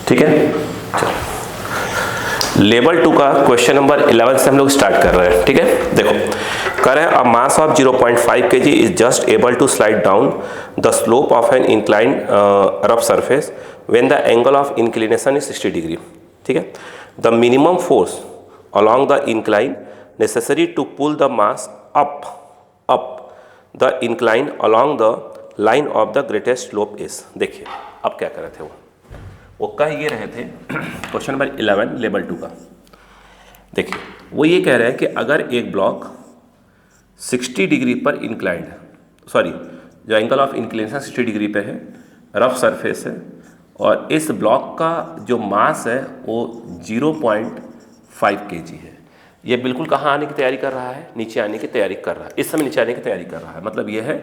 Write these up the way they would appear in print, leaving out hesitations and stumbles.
ठीक है, चलो लेवल 2 का क्वेश्चन नंबर 11 से हम लोग स्टार्ट कर रहे हैं। ठीक है, देखो कह रहे हैं a mass of 0.5 kg is just able to slide down the slope of an incline rough surface when the angle of inclination is 60 degree. ठीक है, the minimum force along the incline necessary to pull the mass up the incline along the line of the greatest slope is. देखिए अब क्या कर रहे थे वो कह ये रहे थे क्वेश्चन नंबर 11 लेवल 2 का। देखिए वो ये कह रहे हैं कि अगर एक ब्लॉक 60 डिग्री पर इंक्लाइंड है, सॉरी जो एंगल ऑफ इंक्लिनेशन 60 डिग्री पे है, रफ सरफेस है, और इस ब्लॉक का जो मास है वो 0.5 kg है। ये बिल्कुल कहाँ आने की तैयारी कर रहा है? नीचे आने की तैयारी कर रहा है। इस समय नीचे आने की तैयारी कर रहा है। मतलब ये है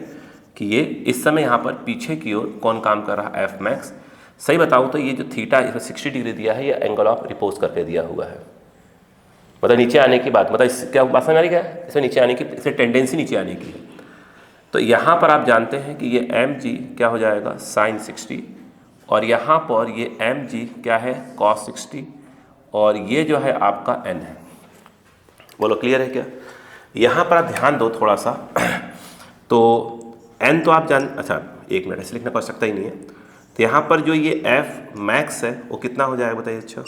कि ये इस समय यहाँ पर पीछे की ओर कौन काम कर रहा है? F max. सही बताऊँ तो ये जो थीटा इसमें 60 डिग्री दिया है, ये एंगल ऑफ रिपोज करके दिया हुआ है। मतलब नीचे आने की बात, मतलब इस क्या बात समझ आ रही है? इसमें नीचे आने की, इसमें टेंडेंसी नीचे आने की है। तो यहाँ पर आप जानते हैं कि ये एम जी क्या हो जाएगा? साइन 60, और यहाँ पर ये एम जी क्या है? कॉस 60, और ये जो है आपका एन है। बोलो क्लियर है क्या? यहाँ पर आप ध्यान दो थोड़ा सा। तो एन तो आप जान, अच्छा एक मिनट ऐसे लिखना पड़ सकता ही नहीं है। तो यहाँ पर जो ये एफ मैक्स है वो कितना हो जाएगा बताइए? अच्छा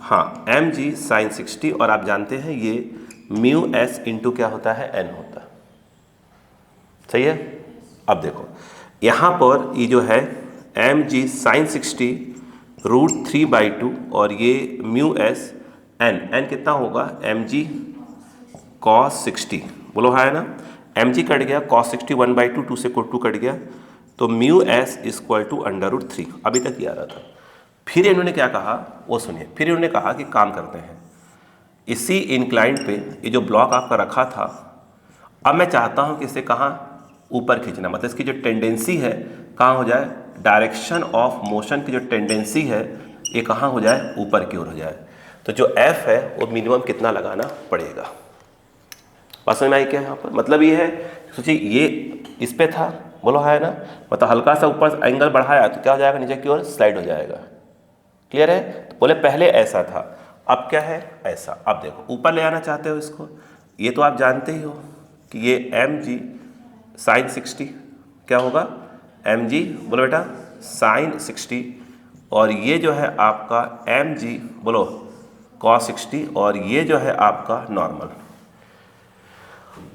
हाँ, एम जी साइन 60, और आप जानते हैं ये म्यू एस इंटू क्या होता है? एन होता है। सही है। अब देखो यहाँ पर ये जो है एम जी साइन 60 √3/2, और ये म्यू एस एन कितना होगा? M G cos 60। बोलो हाँ है ना? एम जी कट गया, कॉस 60 1/2, 2 से 2 कट गया, तो म्यू एस इक्वल टू √3। अभी तक ये आ रहा था। फिर इन्होंने क्या कहा वो सुनिए। फिर इन्होंने कहा कि काम करते हैं, इसी इंक्लाइंड पे ये जो ब्लॉक आपका रखा था, अब मैं चाहता हूँ कि इसे कहाँ? ऊपर खींचना। मतलब इसकी जो टेंडेंसी है कहाँ हो जाए? डायरेक्शन ऑफ मोशन की जो टेंडेंसी है ये कहाँ हो जाए? ऊपर की ओर हो जाए। तो जो एफ है वो मिनिमम कितना लगाना पड़ेगा? बात समझ में आई क्या यहाँ पर? मतलब ये है, सोचिए ये इस पे था, बोलो है ना, मतलब हल्का सा ऊपर एंगल बढ़ाया तो क्या हो जाएगा? नीचे की ओर स्लाइड हो जाएगा। क्लियर है? तो बोले पहले ऐसा था, अब क्या है? ऐसा। अब देखो ऊपर ले आना चाहते हो इसको, ये तो आप जानते ही हो कि ये एम जी साइन 60 क्या होगा? एम जी बोलो बेटा साइन 60, और ये जो है आपका एम जी बोलो कॉस 60, और ये जो है आपका नॉर्मल।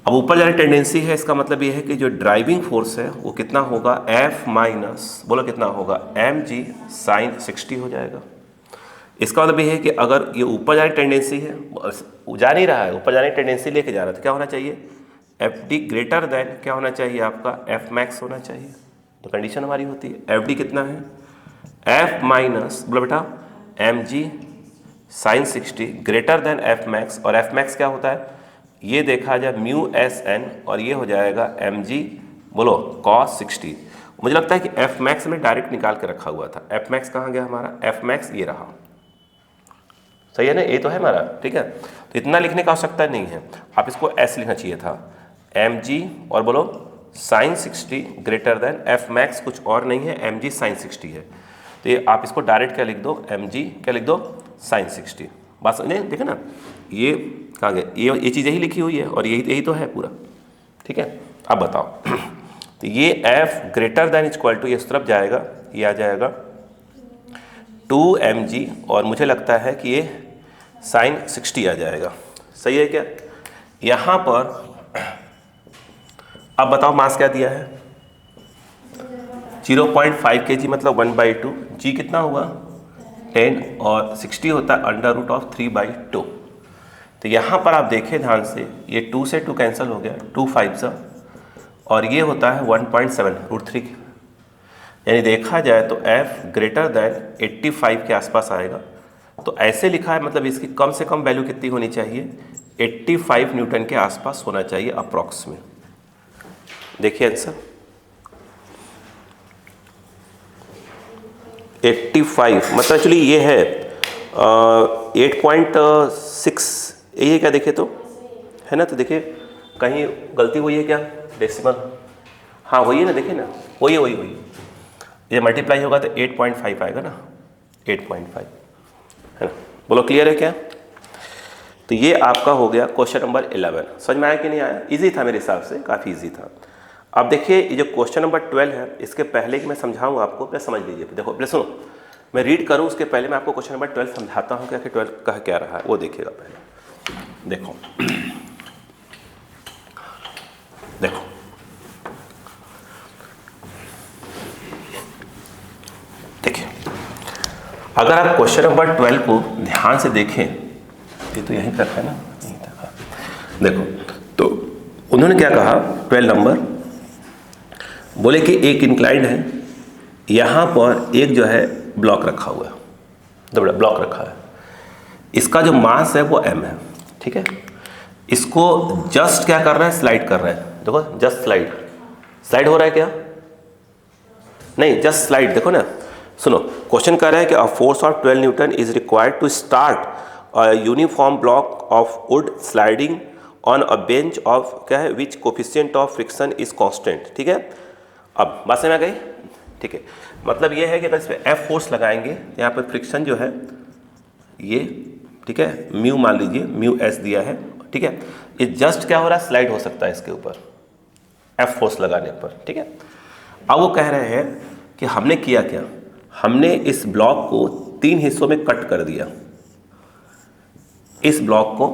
अब ऊपर जाने टेंडेंसी है, इसका मतलब ये है कि जो ड्राइविंग फोर्स है वो कितना होगा? एफ माइनस बोलो कितना होगा? एम जी साइन 60 हो जाएगा। इसका मतलब ये है कि अगर ये ऊपर जाने टेंडेंसी है, जा नहीं रहा है, ऊपर जाने टेंडेंसी लेके जा रहा है, तो क्या होना चाहिए? एफ डी ग्रेटर देन क्या होना चाहिए? आपका एफ मैक्स होना चाहिए। तो कंडीशन हमारी होती है एफ डी कितना है? एफ माइनस बोलो बेटा M G sine 60 greater than F max, और एफ मैक्स क्या होता है? ये देखा जाए म्यू एस एन, और ये हो जाएगा एम जी बोलो कॉस 60। मुझे लगता है कि एफ मैक्स में डायरेक्ट निकाल के रखा हुआ था। एफ मैक्स कहाँ गया हमारा? एफ मैक्स ये रहा। सही है ना? ये तो है हमारा। ठीक है, तो इतना लिखने का आवश्यकता नहीं है, आप इसको ऐसे लिखना चाहिए था एम जी और बोलो sine 60 greater than F max, कुछ और नहीं है, एम जी साइन 60 है। तो ये आप इसको डायरेक्ट क्या लिख दो? एम जी क्या लिख दो? साइन 60। बात समझे? देखो ना ये कहाँ गया? ये चीज़ यही लिखी हुई है, और यही तो है पूरा। ठीक है, अब बताओ। तो ये F greater than equal to, ये इस तरफ जाएगा, ये आ जाएगा 2mg, और मुझे लगता है कि ये साइन 60 आ जाएगा। सही है क्या? यहाँ पर अब बताओ मास क्या दिया है? 0.5 kg, मतलब 1/2। जी कितना हुआ? 10, और 60 होता है √3/2। तो यहाँ पर आप देखें ध्यान से, ये 2 से 2 कैंसिल हो गया, 2 5 सा, और ये होता है 1.7 √3। यानी देखा जाए तो f ग्रेटर देन 85 के आसपास आएगा। तो ऐसे लिखा है, मतलब इसकी कम से कम वैल्यू कितनी होनी चाहिए? 85 न्यूटन के आसपास होना चाहिए अप्रॉक्स में। देखिए आंसर 85, मतलब एक्चुअली ये है 8.6, ये क्या देखे तो है ना? तो देखिए कहीं गलती हुई है क्या? डेसिमल, हाँ वही है ना, देखिए ना, वही ये मल्टीप्लाई होगा तो 8.5 आएगा ना, 8.5 है ना। बोलो क्लियर है क्या? तो ये आपका हो गया क्वेश्चन नंबर 11। समझ में आया कि नहीं आया? इजी था मेरे हिसाब से, काफ़ी इजी था। अब देखिए ये जो क्वेश्चन नंबर 12 है, इसके पहले कि मैं समझाऊँ आपको, पहले समझ लीजिए। देखो पहले सुनो, मैं रीड करूँ उसके पहले मैं आपको क्वेश्चन नंबर 12 समझाता हूँ, क्या कि 12 कह क्या रहा है वो देखिएगा पहले। देखो देखो देखिए, अगर आप क्वेश्चन नंबर 12 को ध्यान से देखें, ये तो यहीं तक है ना, यहीं तक है। देखो तो उन्होंने क्या कहा, 12 नंबर बोले कि एक इंक्लाइंड है, यहाँ पर एक जो है ब्लॉक रखा हुआ है, ब्लॉक रखा है, इसका जो मास है वो m है, ठीक है। इसको जस्ट क्या कर रहा है, स्लाइड कर रहा है। देखो जस्ट स्लाइड हो रहा है क्या? नहीं, जस्ट स्लाइड। देखो ना, सुनो, क्वेश्चन कह रहा है कि a force of 12 newton is required to start a uniform block of wood sliding on a bench of क्या है which coefficient of friction is constant, ठीक है। अब बात समझ में आ गई? ठीक है, मतलब ये है कि अगर इस पर F फोर्स लगाएंगे, यहाँ पर फ्रिक्शन जो है ये, ठीक है, म्यू मान लीजिए, म्यू एस दिया है, ठीक है। ये जस्ट क्या हो रहा है, स्लाइड हो सकता है इसके ऊपर F फोर्स लगाने पर, ठीक है। अब वो कह रहे हैं कि हमने किया क्या, हमने इस ब्लॉक को 3 हिस्सों में कट कर दिया। इस ब्लॉक को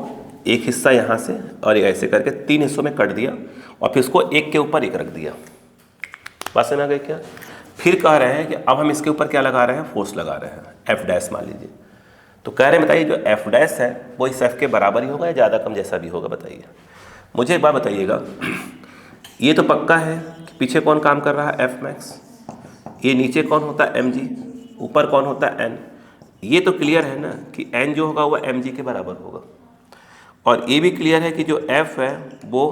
एक हिस्सा यहाँ से और एक ऐसे करके 3 हिस्सों में कट दिया और फिर इसको एक के ऊपर एक रख दिया। बात समझ आ गई क्या? फिर कह रहे हैं कि अब हम इसके ऊपर क्या लगा रहे हैं, फोर्स लगा रहे हैं, F डैश मान लीजिए। तो कह रहे हैं बताइए जो F डैश है वो इस F के बराबर ही होगा या ज़्यादा कम जैसा भी होगा, बताइए मुझे एक बात बताइएगा। ये तो पक्का है कि पीछे कौन काम कर रहा है, F मैक्स, ये नीचे कौन होता है, mg, ऊपर कौन होता है, n। ये तो क्लियर है ना कि n जो होगा वो mg के बराबर होगा, और ये भी क्लियर है कि जो F है वो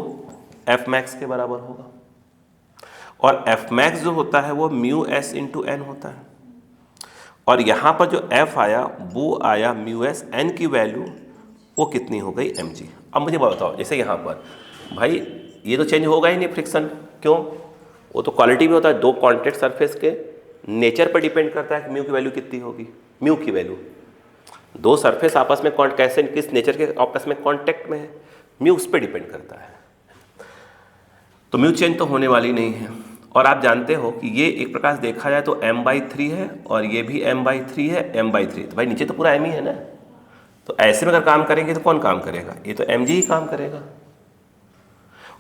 F मैक्स के बराबर होगा, और F मैक्स जो होता है वो म्यू एस इंटू एन होता है, और यहाँ पर जो F आया वो आया म्यू एस, n की वैल्यू वो कितनी हो गई, mg। अब मुझे बताओ, जैसे यहाँ पर भाई ये तो चेंज होगा ही नहीं फ्रिक्शन, क्यों? वो तो क्वालिटी में होता है, दो कॉन्टैक्ट सरफेस के नेचर पर डिपेंड करता है कि म्यू की वैल्यू कितनी होगी। म्यू की वैल्यू, दो सरफेस आपस में कैसे, किस नेचर के आपस में कांटेक्ट में है, म्यू उस पर डिपेंड करता है। तो म्यू चेंज तो होने वाली नहीं है, और आप जानते हो कि ये एक प्रकार से देखा जाए तो m/3 है और ये भी m/3 है, m/3, तो भाई नीचे तो पूरा m ही है ना। तो ऐसे में अगर काम करेंगे तो कौन काम करेगा, ये तो mg ही काम करेगा,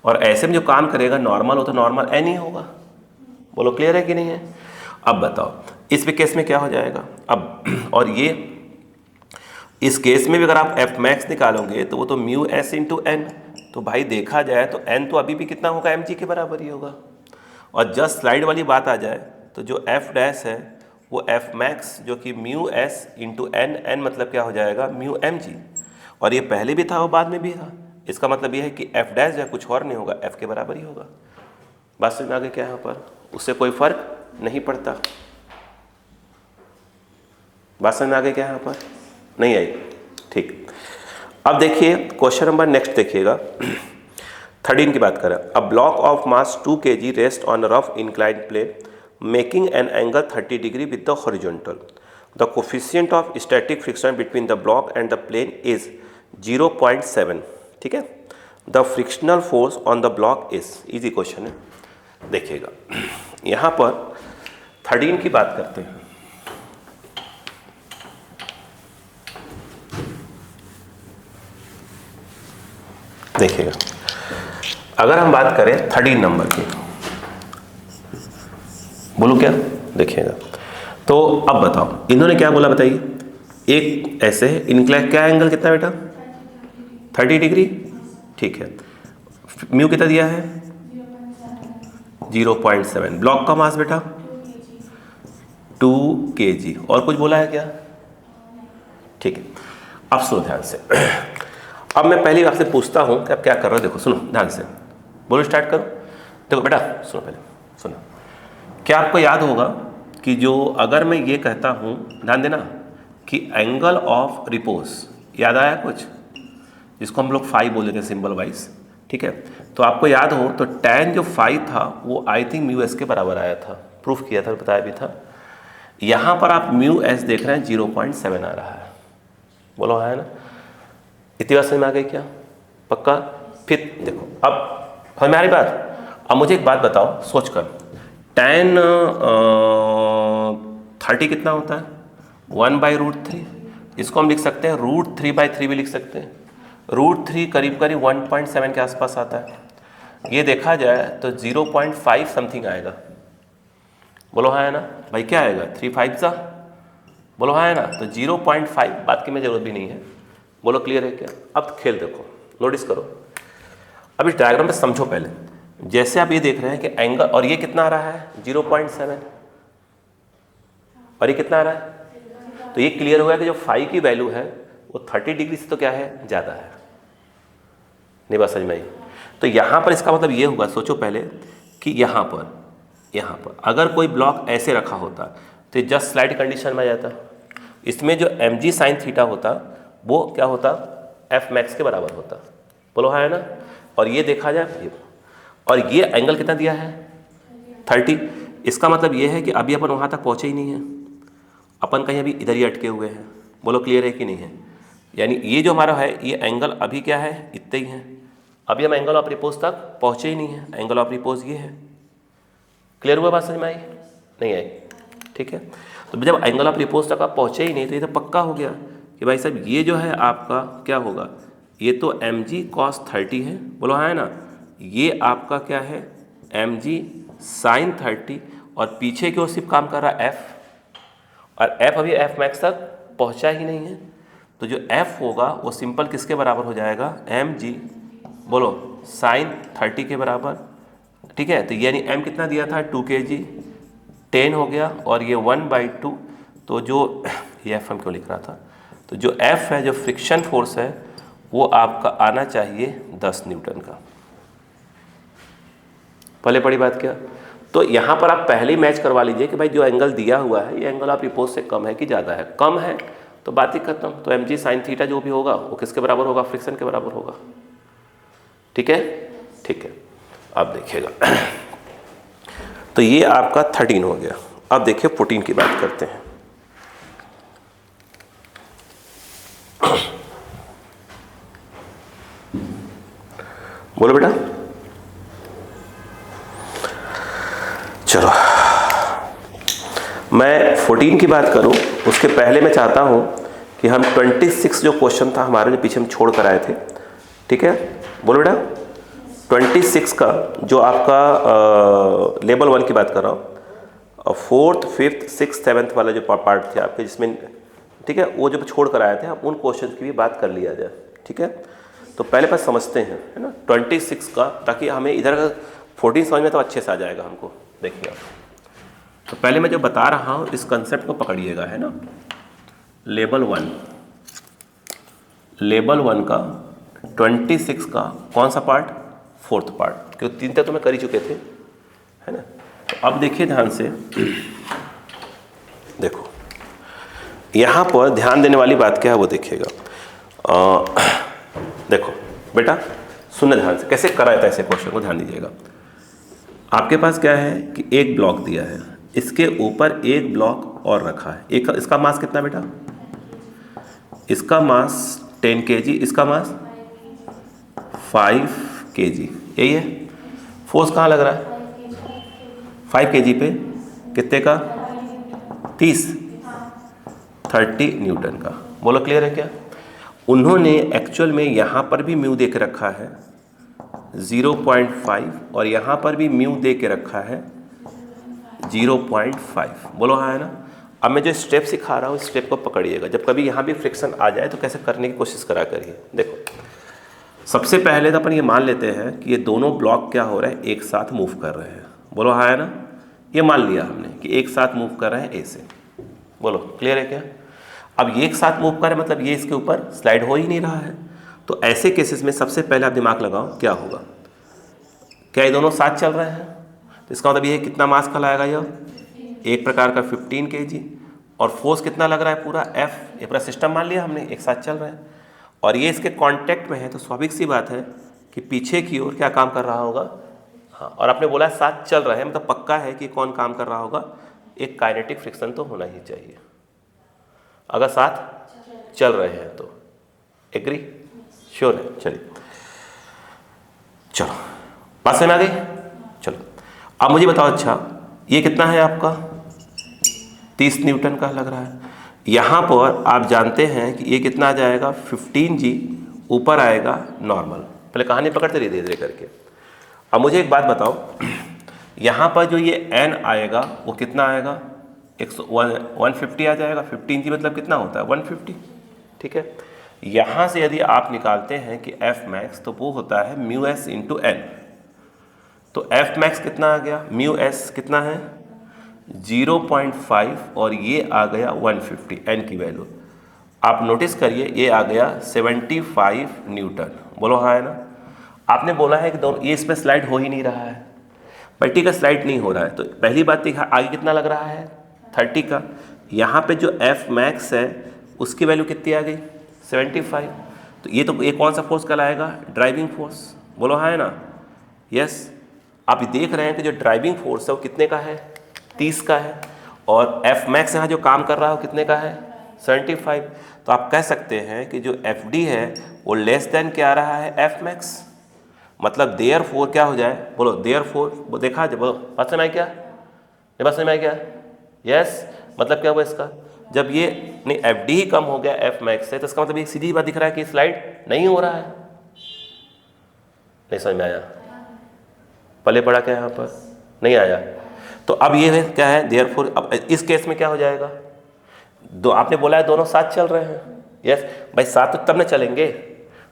और ऐसे में जो काम करेगा नॉर्मल हो तो नॉर्मल n ही होगा। बोलो क्लियर है कि नहीं है? अब बताओ इस केस में क्या हो जाएगा अब, और ये इस केस में भी अगर आप F मैक्स निकालोगे तो वो तो म्यू एस इंटू एन, तो भाई देखा जाए तो n तो अभी भी कितना होगा, mg के बराबर ही होगा। और जस्ट स्लाइड वाली बात आ जाए तो जो F डैश है वो F मैक्स जो कि mu S into N, N मतलब क्या हो जाएगा, म्यू mg, और ये पहले भी था और बाद में भी था। इसका मतलब ये है कि F डैश जो कुछ और नहीं होगा, F के बराबर ही होगा। बात समझ में आ गई क्या? यहाँ पर उससे कोई फर्क नहीं पड़ता। बात समझ में आ गई क्या? यहाँ पर नहीं आई? ठीक। अब देखिए क्वेश्चन नंबर नेक्स्ट देखिएगा, 13 की बात करें। A block of mass 2 kg rest on rough inclined plane making an angle 30 degree with the horizontal. The coefficient of static friction between the block and the plane is 0.7, ठीक है। The frictional force on the block is, easy question है, देखिएगा। यहाँ पर 13 की बात करते हैं। देखिएगा, अगर हम बात करें 13 नंबर की, बोलो क्या, देखिएगा। तो अब बताओ इन्होंने क्या बोला, बताइए। एक ऐसे है, इनक्लाइन क्या एंगल कितना बेटा, 30 डिग्री, ठीक है। म्यू कितना दिया है, 0.7। ब्लॉक का मास बेटा 2 kg, और कुछ बोला है क्या? ठीक है। अब सुनो ध्यान से, अब मैं पहले आपसे पूछता हूं कि आप क्या कर रहे हो। देखो सुनो ध्यान से, बोलो स्टार्ट करो। देखो बेटा सुनो, पहले सुनो, क्या आपको याद होगा कि जो अगर मैं ये कहता हूं, ध्यान देना, कि एंगल ऑफ रिपोज, याद आया कुछ, जिसको हम लोग फाई बोल देते हैं सिंबल वाइज, ठीक है। तो आपको याद हो तो tan जो फाई था वो आई थिंक म्यू एस के बराबर आया था, प्रूफ किया था, बताया भी था। यहाँ पर आप म्यू एस देख रहे हैं 0.7 आ रहा है, बोलो है ना। इतनी बात समझ में आ गई क्या? पक्का? फिर देखो अब हमारी बात, अब मुझे एक बात बताओ सोच कर, tan 30 कितना होता है? 1/√3। इसको हम लिख सकते हैं √3/3 भी लिख सकते हैं। √3 करीब करीब 1.7 के आसपास आता है। ये देखा जाए तो 0.5 समथिंग आएगा, बोलो हाँ है ना भाई। क्या आएगा? 3 5 सा, बोलो हाँ है ना। तो 0.5 बात की में जरूरत भी नहीं है, बोलो क्लियर है क्या? अब खेल देखो, नोटिस करो, अब इस डायग्राम में समझो पहले। जैसे आप ये देख रहे हैं कि एंगल, और ये कितना आ रहा है? 0.7, और ये कितना आ रहा है? तो ये क्लियर हुआ कि जो फाई की वैल्यू है वो 30 डिग्री से तो क्या है? ज़्यादा है। नहीं बात समझ में आई? तो यहाँ पर इसका मतलब ये हुआ, सोचो पहले कि यहाँ पर अगर कोई ब्लॉक ऐसे रखा होता तो जस्ट स्लाइड कंडीशन में आ जाता। इसमें जो mg साइन थीटा होता वो क्या होता? एफ मैक्स के बराबर होता, बोलो हाँ है ना। और ये देखा जाए, और ये एंगल कितना दिया है? 30। इसका मतलब ये है कि अभी अपन वहाँ तक पहुँचे ही नहीं है, अपन कहीं अभी इधर ही अटके हुए हैं, बोलो क्लियर है कि नहीं है? यानी ये जो हमारा है ये एंगल अभी क्या है? इतने ही है, अभी हम एंगल ऑफ रिपोज तक पहुँचे ही नहीं है। एंगल ऑफ रिपोज ये है, क्लियर हुआ? बात समझ में आई? नहीं आई? ठीक है। तो जब एंगल ऑफ रिपोज तक आप पहुँचे ही नहीं तो ये तो पक्का हो गया कि भाई साहब ये जो है आपका क्या होगा? ये तो mg cos 30 है, बोलो हाँ है ना। ये आपका क्या है? mg sin 30, और पीछे की ओर सिर्फ काम कर रहा है f, और f अभी f मैक्स तक पहुंचा ही नहीं है। तो जो f होगा वो सिंपल किसके बराबर हो जाएगा? mg, बोलो sin 30 के बराबर, ठीक है। तो यानी m कितना दिया था? 2 kg, 10 हो गया, और ये 1/2। तो जो ये f हम क्यों लिख रहा था? तो जो f है, जो फ्रिक्शन फोर्स है, वो आपका आना चाहिए 10 न्यूटन का। पहले पड़ी बात क्या? तो यहाँ पर आप पहले ही मैच करवा लीजिए कि भाई जो एंगल दिया हुआ है ये एंगल आप रिपोज से कम है कि ज़्यादा है। कम है तो बात ही खत्म। तो mg साइन थीटा जो भी होगा वो किसके बराबर होगा? फ्रिक्शन के बराबर होगा। ठीक है, ठीक है। अब देखिएगा तो ये आपका 13 हो गया। अब देखिए 14 की बात करते हैं। बोलो बेटा। चलो मैं 14 की बात करूं उसके पहले मैं चाहता हूं कि हम 26 जो क्वेश्चन था हमारे जो पीछे हम छोड़ कर आए थे, ठीक है, बोलो बेटा। 26 का जो आपका लेवल 1 की बात कर रहा हूँ, 4th 5th 6th 7th वाला जो पार्ट थे आपके जिसमें, ठीक है, वो जो छोड़ कर आए थे, हम उन क्वेश्चन की भी बात कर लिया जाए। ठीक है, तो पहले बात समझते हैं, है ना, 26 का, ताकि हमें इधर 14 समझ में तो अच्छे से आ जाएगा हमको। देखिए तो पहले मैं जो बता रहा हूँ इस कंसेप्ट को पकड़िएगा, है ना। लेवल 1 का 26 का कौन सा पार्ट? 4th पार्ट, क्योंकि 3 तक तो मैं कर ही चुके थे, है ना। तो अब देखिए ध्यान से, देखो यहाँ पर ध्यान देने वाली बात क्या है वो देखिएगा। देखो बेटा सुनना ध्यान से, कैसे करा जाता है ऐसे क्वेश्चन को, ध्यान दीजिएगा। आपके पास क्या है कि एक ब्लॉक दिया है, इसके ऊपर एक ब्लॉक और रखा है। एक इसका मास कितना बेटा? इसका मास 10 kg, इसका मास 5 kg, यही है। फोर्स कहाँ लग रहा है? 5 kg पे कितने का? 30 न्यूटन का। बोलो क्लियर है क्या? उन्होंने एक्चुअल में यहाँ पर भी म्यू दे के रखा है 0.5, और यहाँ पर भी म्यू दे के रखा है 0.5। बोलो हाँ है ना। अब मैं जो स्टेप सिखा रहा हूँ स्टेप को पकड़िएगा, जब कभी यहाँ भी फ्रिक्शन आ जाए तो कैसे करने की कोशिश करा करिए। देखो सबसे पहले तो अपन ये मान लेते हैं कि ये दोनों ब्लॉक क्या हो रहे हैं? एक साथ मूव कर रहे हैं। बोलो हाँ है ना। ये मान लिया हमने कि एक साथ मूव कर रहे हैं ए से। बोलो क्लियर है क्या? अब ये एक साथ मूव कर रहे हैं मतलब ये इसके ऊपर स्लाइड हो ही नहीं रहा है। तो ऐसे केसेस में सबसे पहले आप दिमाग लगाओ क्या होगा। क्या ये दोनों साथ चल रहे हैं? तो इसका मतलब ये कितना मास का लाएगा? यह एक प्रकार का 15 kg, और फोर्स कितना लग रहा है? पूरा F। ये पूरा सिस्टम मान लिया हमने एक साथ चल रहा है, और ये इसके कांटेक्ट में है, तो स्वाभाविक सी बात है कि पीछे की ओर क्या काम कर रहा होगा? हाँ, और आपने बोला साथ चल रहा है मतलब पक्का है कि कौन काम कर रहा होगा? एक काइनेटिक फ्रिक्शन तो होना ही चाहिए अगर साथ चल रहे हैं तो। एग्री? श्योर है? चलिए चलो बात समझ में आ गई। चलो अब मुझे बताओ, अच्छा ये कितना है आपका 30 न्यूटन का लग रहा है। यहाँ पर आप जानते हैं कि ये कितना आ जाएगा 15G ऊपर आएगा नॉर्मल। पहले कहानी पकड़ते रहिए धीरे धीरे करके। अब मुझे एक बात बताओ, यहाँ पर जो ये n आएगा वो कितना आएगा 150 आ जाएगा। 15G मतलब कितना होता है 150, ठीक है। यहाँ से यदि आप निकालते हैं कि F max तो वो होता है म्यू एस इंटू एन। तो F max कितना आ गया, म्यू एस कितना है 0.5 और ये आ गया 150 n की वैल्यू। आप नोटिस करिए ये आ गया 75 न्यूटन। बोलो हाँ है ना। आपने बोला है कि दोनों ये इसमें स्लाइड हो ही नहीं रहा है, पट्टी का स्लाइड नहीं हो रहा है। तो पहली बात तो आगे कितना लग रहा है 30 का। यहाँ पे जो F max है उसकी वैल्यू कितनी आ गई 75। तो ये कौन सा फोर्स कहलाएगा ड्राइविंग फोर्स। बोलो हाँ है ना। यस, आप देख रहे हैं कि जो ड्राइविंग फोर्स है वो कितने का है 30 का है, और F max यहाँ जो काम कर रहा है वो कितने का है 75। तो आप कह सकते हैं कि जो FD है वो लेस देन क्या आ रहा है F max। मतलब देयर फोर क्या हो जाए, बोलो देयर फोर, देखा जाए, बोलो बात समझ में आई क्या, ये बात समझ में आई क्या। यस, मतलब क्या हुआ इसका, जब ये नहीं FD ही कम हो गया F max से, तो इसका मतलब ये सीधी बात दिख रहा है कि स्लाइड नहीं हो रहा है। नहीं समझ में आया, पहले पढ़ा क्या यहाँ पर नहीं आया। तो अब ये है क्या है देयरफॉर। अब इस केस में क्या हो जाएगा, दो आपने बोला है दोनों साथ चल रहे हैं। यस भाई, साथ तो तब ना चलेंगे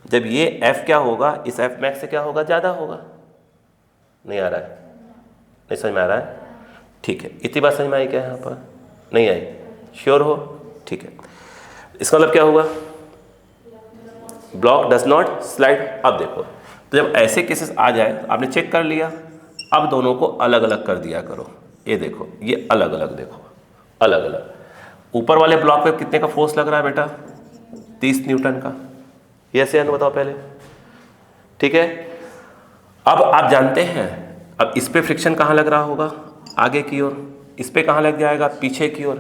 जब ये F क्या होगा इस F max से क्या होगा ज़्यादा होगा। नहीं आ रहा है, नहीं समझ में आ रहा है, ठीक है। इतनी बात समझ में आई क्या यहाँ पर, नहीं आई, श्योर हो, ठीक है। इसका मतलब क्या हुआ, ब्लॉक डज नॉट स्लाइड। अब देखो, तो जब ऐसे केसेस आ जाए तो आपने चेक कर लिया, अब दोनों को अलग अलग कर दिया करो। ये देखो ये अलग अलग, देखो अलग अलग। ऊपर वाले ब्लॉक पे कितने का फोर्स लग रहा है बेटा 30 न्यूटन का। ये ऐसे बताओ पहले, ठीक है। अब आप जानते हैं अब इस पे फ्रिक्शन कहाँ लग रहा होगा आगे की ओर, इस पे कहाँ लग जाएगा पीछे की ओर।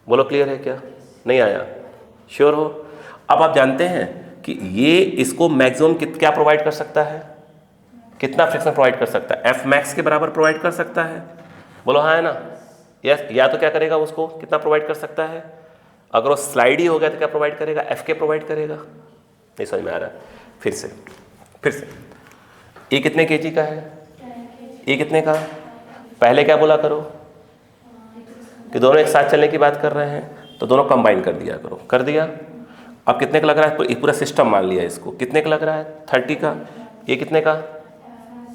बोलो क्लियर है क्या, नहीं आया, श्योर हो। अब आप जानते हैं कि ये इसको मैक्सिमम क्या प्रोवाइड कर सकता है, कितना फ्रिक्शन प्रोवाइड कर सकता है, F max के बराबर प्रोवाइड कर सकता है। बोलो हाँ है ना। यस, या तो क्या करेगा उसको कितना प्रोवाइड कर सकता है, अगर वो स्लाइड ही हो गया तो क्या प्रोवाइड करेगा F के प्रोवाइड करेगा। नहीं समझ में आ रहा है, फिर से ये कितने केजी का है, ये कितने का, पहले क्या बोला करो कि दोनों एक साथ चलने की बात कर रहे हैं तो दोनों कंबाइन कर दिया करो, कर दिया। अब कितने का लग रहा है, पूरा सिस्टम मान लिया इसको, कितने का लग रहा है 30 का, ये कितने का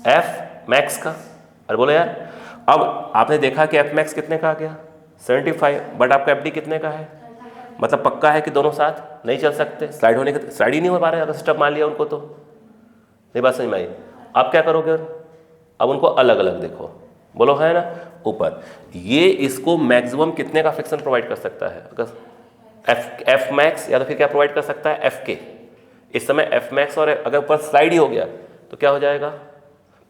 F max का। अरे बोलो यार, अब आपने देखा कि F max कितने का आ गया 75, बट आपका FD कितने का है, मतलब पक्का है कि दोनों साथ नहीं चल सकते, स्लाइड ही नहीं हो पा रहे अगर सिस्टम मान लिया उनको। तो ये बात समझ में आई। अब क्या करोगे, अब उनको अलग अलग देखो, बोलो है ना। ऊपर ये इसको मैक्सिमम कितने का फ्रिक्शन प्रोवाइड कर सकता है, अगर F max या तो फिर क्या प्रोवाइड कर सकता है F के। इस समय F max और अगर ऊपर स्लाइड ही हो गया तो क्या हो जाएगा,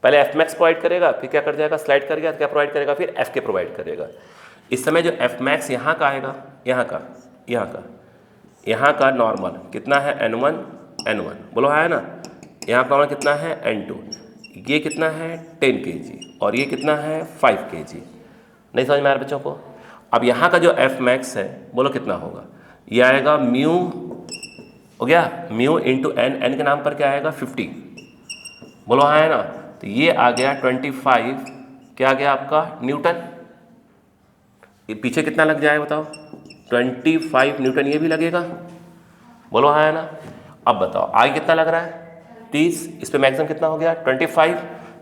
पहले F max प्रोवाइड करेगा, फिर क्या कर जाएगा स्लाइड कर गया तो क्या प्रोवाइड करेगा, फिर F के प्रोवाइड करेगा। इस समय जो F max यहाँ का आएगा, यहाँ का नॉर्मल कितना है N1, बोलो है ना। यहाँ का नॉर्मल कितना है N2, ये कितना है 10 kg और ये कितना है 5 kg। नहीं समझ में आ रहा बच्चों को। अब यहाँ का जो F max है बोलो कितना होगा, ये आएगा म्यू हो गया, म्यू इंटू एन, एन के नाम पर क्या आएगा 50। बोलो हाँ है ना। तो ये आ गया 25, क्या आ गया आपका न्यूटन। ये पीछे कितना लग जाए बताओ 25 न्यूटन, ये भी लगेगा। बोलो हाँ है ना। अब बताओ आगे कितना लग रहा है 30, इस पे मैक्सिमम कितना हो गया 25,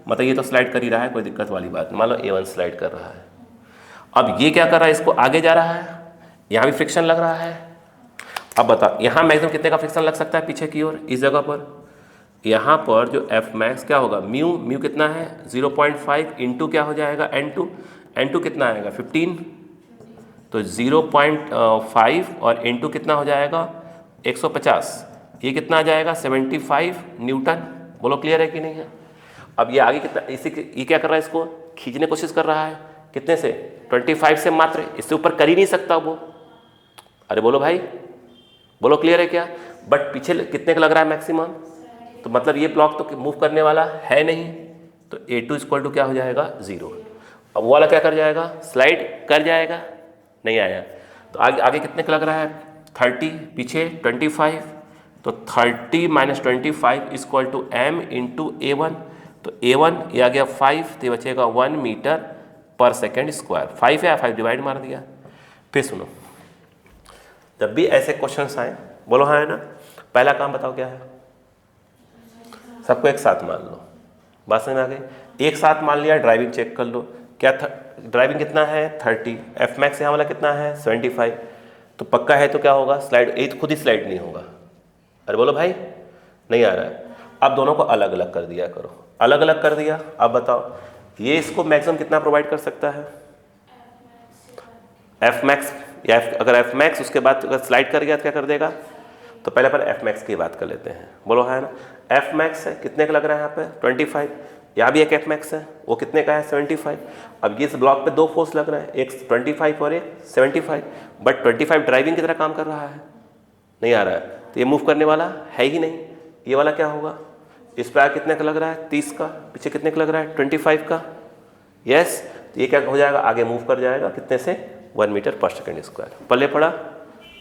मतलब ये तो स्लाइड कर ही रहा है, कोई दिक्कत वाली बात नहीं। मान लो A1 स्लाइड कर रहा है, अब ये क्या कर रहा है, इसको आगे जा रहा है, यहाँ भी फ्रिक्शन लग रहा है। अब बताओ यहाँ मैक्सिमम कितने का फ्रिक्शन लग सकता है पीछे की ओर, इस जगह पर। यहाँ पर जो F max क्या होगा, म्यू कितना है 0.5 इंटू क्या हो जाएगा N2 कितना आएगा 15, तो 0.5 और इंटू कितना हो जाएगा 150, ये कितना आ जाएगा 75 न्यूटन। बोलो क्लियर है कि नहीं है। अब ये आगे कितना, ये क्या कर रहा है, इसको खींचने की कोशिश कर रहा है, कितने से 25 से मात्र, इससे ऊपर कर ही नहीं सकता वो। अरे बोलो भाई, बोलो क्लियर है क्या? बट पीछे कितने का लग रहा है मैक्सिमम, तो मतलब ये ब्लॉक तो मूव करने वाला है नहीं, तो A2 इक्वल टू क्या हो जाएगा 0। अब वो वाला क्या कर जाएगा, स्लाइड कर जाएगा, नहीं आया। तो आगे आगे कितने का लग रहा है 30, पीछे 25, तो 30 - 25 equal to m into A1, तो A1 ये आ गया 5, तो ये बचेगा 1 मीटर पर सेकेंड स्क्वायर। 5 है, 5 डिवाइड मार दिया। फिर सुनो, जब भी ऐसे क्वेश्चन आए बोलो हाँ है ना, पहला काम बताओ क्या है, सबको एक साथ मान लो। बात समझ में आ गई? एक साथ मान लिया, ड्राइविंग चेक कर लो। क्या ड्राइविंग कितना है 30, एफ मैक्स यहाँ वाला कितना है 75, तो पक्का है तो क्या होगा स्लाइड, ये तो खुद ही स्लाइड नहीं होगा। अरे बोलो भाई, नहीं आ रहा है। अब दोनों को अलग अलग कर दिया करो, अलग अलग कर दिया। अब बताओ ये इसको मैक्सिमम कितना प्रोवाइड कर सकता है, एफ मैक्स, या अगर एफ मैक्स उसके बाद अगर स्लाइड कर गया तो क्या कर देगा, तो पहले पर एफ मैक्स की बात कर लेते हैं। बोलो है ना, एफ मैक्स है कितने का लग रहा है यहाँ पे 25, यहाँ भी एक एफ मैक्स है, वो कितने का है 75। अब ये इस ब्लॉक पे दो फोर्स लग रहे हैं, एक 25 और एक 75, बट 25 ड्राइविंग की तरह काम कर रहा है, नहीं आ रहा है, तो ये मूव करने वाला है ही नहीं। ये वाला क्या होगा, इस पर कितने का लग रहा है 30 का, पीछे कितने का लग रहा है 25 का, यस। तो ये क्या हो जाएगा, आगे मूव कर जाएगा कितने से 1 मीटर पर सेकेंड स्क्वायर। पल्ले पड़ा,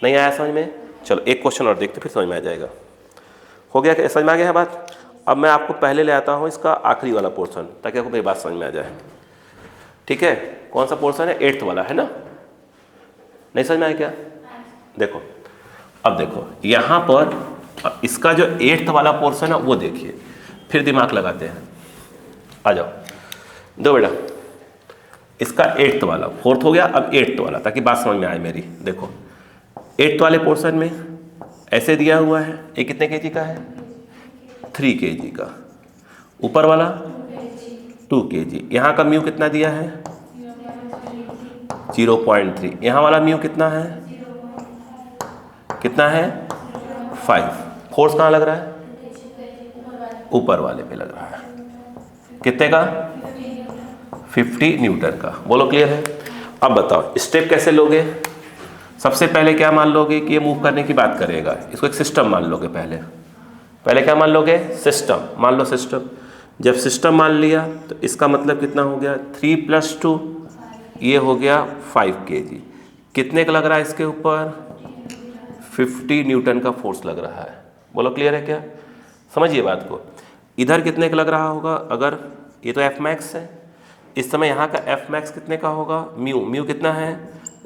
नहीं आया समझ में? चलो एक क्वेश्चन और देखते फिर समझ में आ जाएगा। हो गया क्या, समझ में आ गया है बात? अब मैं आपको पहले ले आता हूँ इसका आखिरी वाला पोर्शन, ताकि आपको मेरी बात समझ में आ जाए। ठीक है, कौन सा पोर्शन है, 8th वाला है ना, नहीं समझ में आया क्या? देखो, अब देखो यहाँ पर इसका जो 8th वाला पोर्शन है वो देखिए, फिर दिमाग लगाते हैं। आ जाओ, दो बेटा, इसका 8th वाला, 4th हो गया, अब 8th वाला, ताकि बात समझ में आए मेरी। देखो 8th वाले पोर्शन में ऐसे दिया हुआ है, ये कितने केजी का है 3 केजी का, ऊपर वाला 2 केजी, यहाँ का म्यू कितना दिया है 0.3, यहाँ वाला म्यू कितना है, कितना है 5। फोर्स कहाँ लग रहा है, ऊपर वाले पे लग रहा है, कितने का 50 न्यूटन का। बोलो क्लियर है? अब बताओ स्टेप कैसे लोगे। सबसे पहले क्या मान लोगे कि ये मूव करने की बात करेगा, इसको एक सिस्टम मान लोगे। पहले क्या मान लोगे, सिस्टम मान लो। सिस्टम, जब सिस्टम मान लिया तो इसका मतलब कितना हो गया 3 + 2, ये हो गया 5 केजी। कितने का लग रहा है इसके ऊपर 50 न्यूटन का फोर्स लग रहा है। बोलो क्लियर है क्या? समझिए बात को। इधर कितने का लग रहा होगा, अगर ये तो एफ मैक्स है, इस समय यहाँ का एफ मैक्स कितने का होगा, म्यू कितना है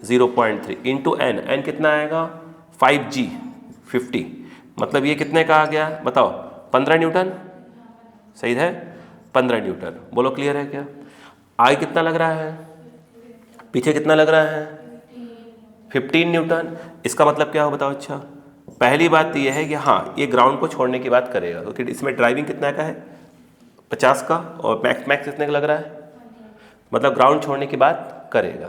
0.3 इंटू एन कितना आएगा 5G 50, मतलब ये कितने का आ गया बताओ 15 न्यूटन, सही है 15 न्यूटन। बोलो क्लियर है क्या? आई कितना लग रहा है, पीछे कितना लग रहा है 15 न्यूटन। इसका मतलब क्या हो बताओ। अच्छा, पहली बात तो यह है कि हाँ ये ग्राउंड को छोड़ने की बात करेगा, क्योंकि इसमें ड्राइविंग कितना का है 50 का, और मैक्स कितने का लग रहा है, मतलब ग्राउंड छोड़ने की बात करेगा।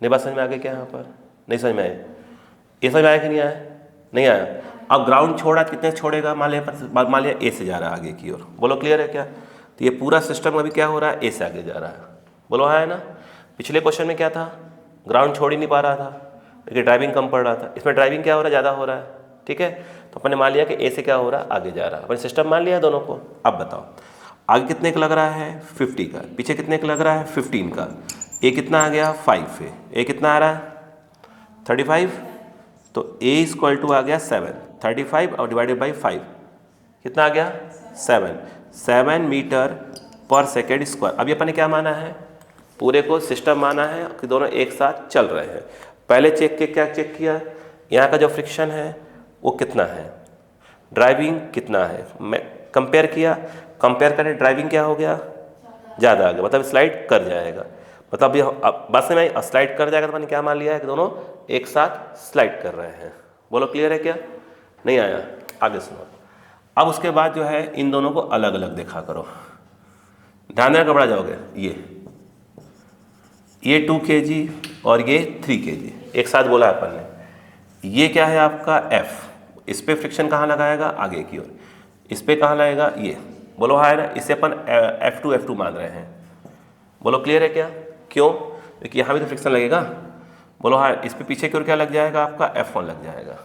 नहीं बात समझ में आ गई क्या? यहाँ पर नहीं समझ में आया, ये समझ में आया कि नहीं आया? नहीं आया। अब ग्राउंड छोड़ा, कितने छोड़ेगा, मान लिया ए से जा रहा है आगे की ओर। बोलो क्लियर है क्या? तो ये पूरा सिस्टम अभी क्या हो रहा है, ए से आगे जा रहा है। बोलो हाँ है ना? पिछले क्वेश्चन में क्या था, ग्राउंड छोड़ ही नहीं पा रहा था, क्योंकि ड्राइविंग कम पड़ रहा था। इसमें ड्राइविंग क्या हो रहा है, ज़्यादा हो रहा है। ठीक है, तो अपन ने मान लिया कि ए से क्या हो रहा है, आगे जा रहा है। अपन सिस्टम मान लिया दोनों को। अब बताओ आगे कितने का लग रहा है 50 का, पीछे कितने का लग रहा है 15 का, ए कितना आ गया 5 है, ए कितना आ रहा है 35, तो ए इक्वल टू आ गया 7, 35 और डिवाइडेड बाई 5 कितना आ गया 7 मीटर पर सेकेंड स्क्वायर। अभी अपन ने क्या माना है, पूरे को सिस्टम माना है कि दोनों एक साथ चल रहे हैं। पहले क्या चेक किया, यहाँ का जो फ्रिक्शन है वो कितना है, ड्राइविंग कितना है, मैं कंपेयर किया, कंपेयर करें ड्राइविंग क्या हो गया ज़्यादा आ गया, मतलब स्लाइड कर जाएगा। मतलब ये बस में स्लाइड कर जाएगा, तो मैंने क्या मान लिया है कि दोनों एक साथ स्लाइड कर रहे हैं। बोलो क्लियर है क्या? नहीं आया? आगे सुनो। अब उसके बाद जो है इन दोनों को अलग अलग देखा करो, ध्यान देना घबरा जाओगे। ये 2 kg और ये 3 kg एक साथ बोला है अपन ने। ये क्या है आपका F, इस पे फ्रिक्शन कहाँ लगाएगा आगे की ओर, इस पे कहाँ लगाएगा ये। बोलो हाँ है ना? इससे अपन F2 मान रहे हैं। बोलो क्लियर है क्या? क्यों? क्योंकि यहाँ भी तो फ्रिक्शन लगेगा। बोलो हाँ, इस पे पीछे की ओर क्या लग जाएगा आपका? F1 लग जाएगा।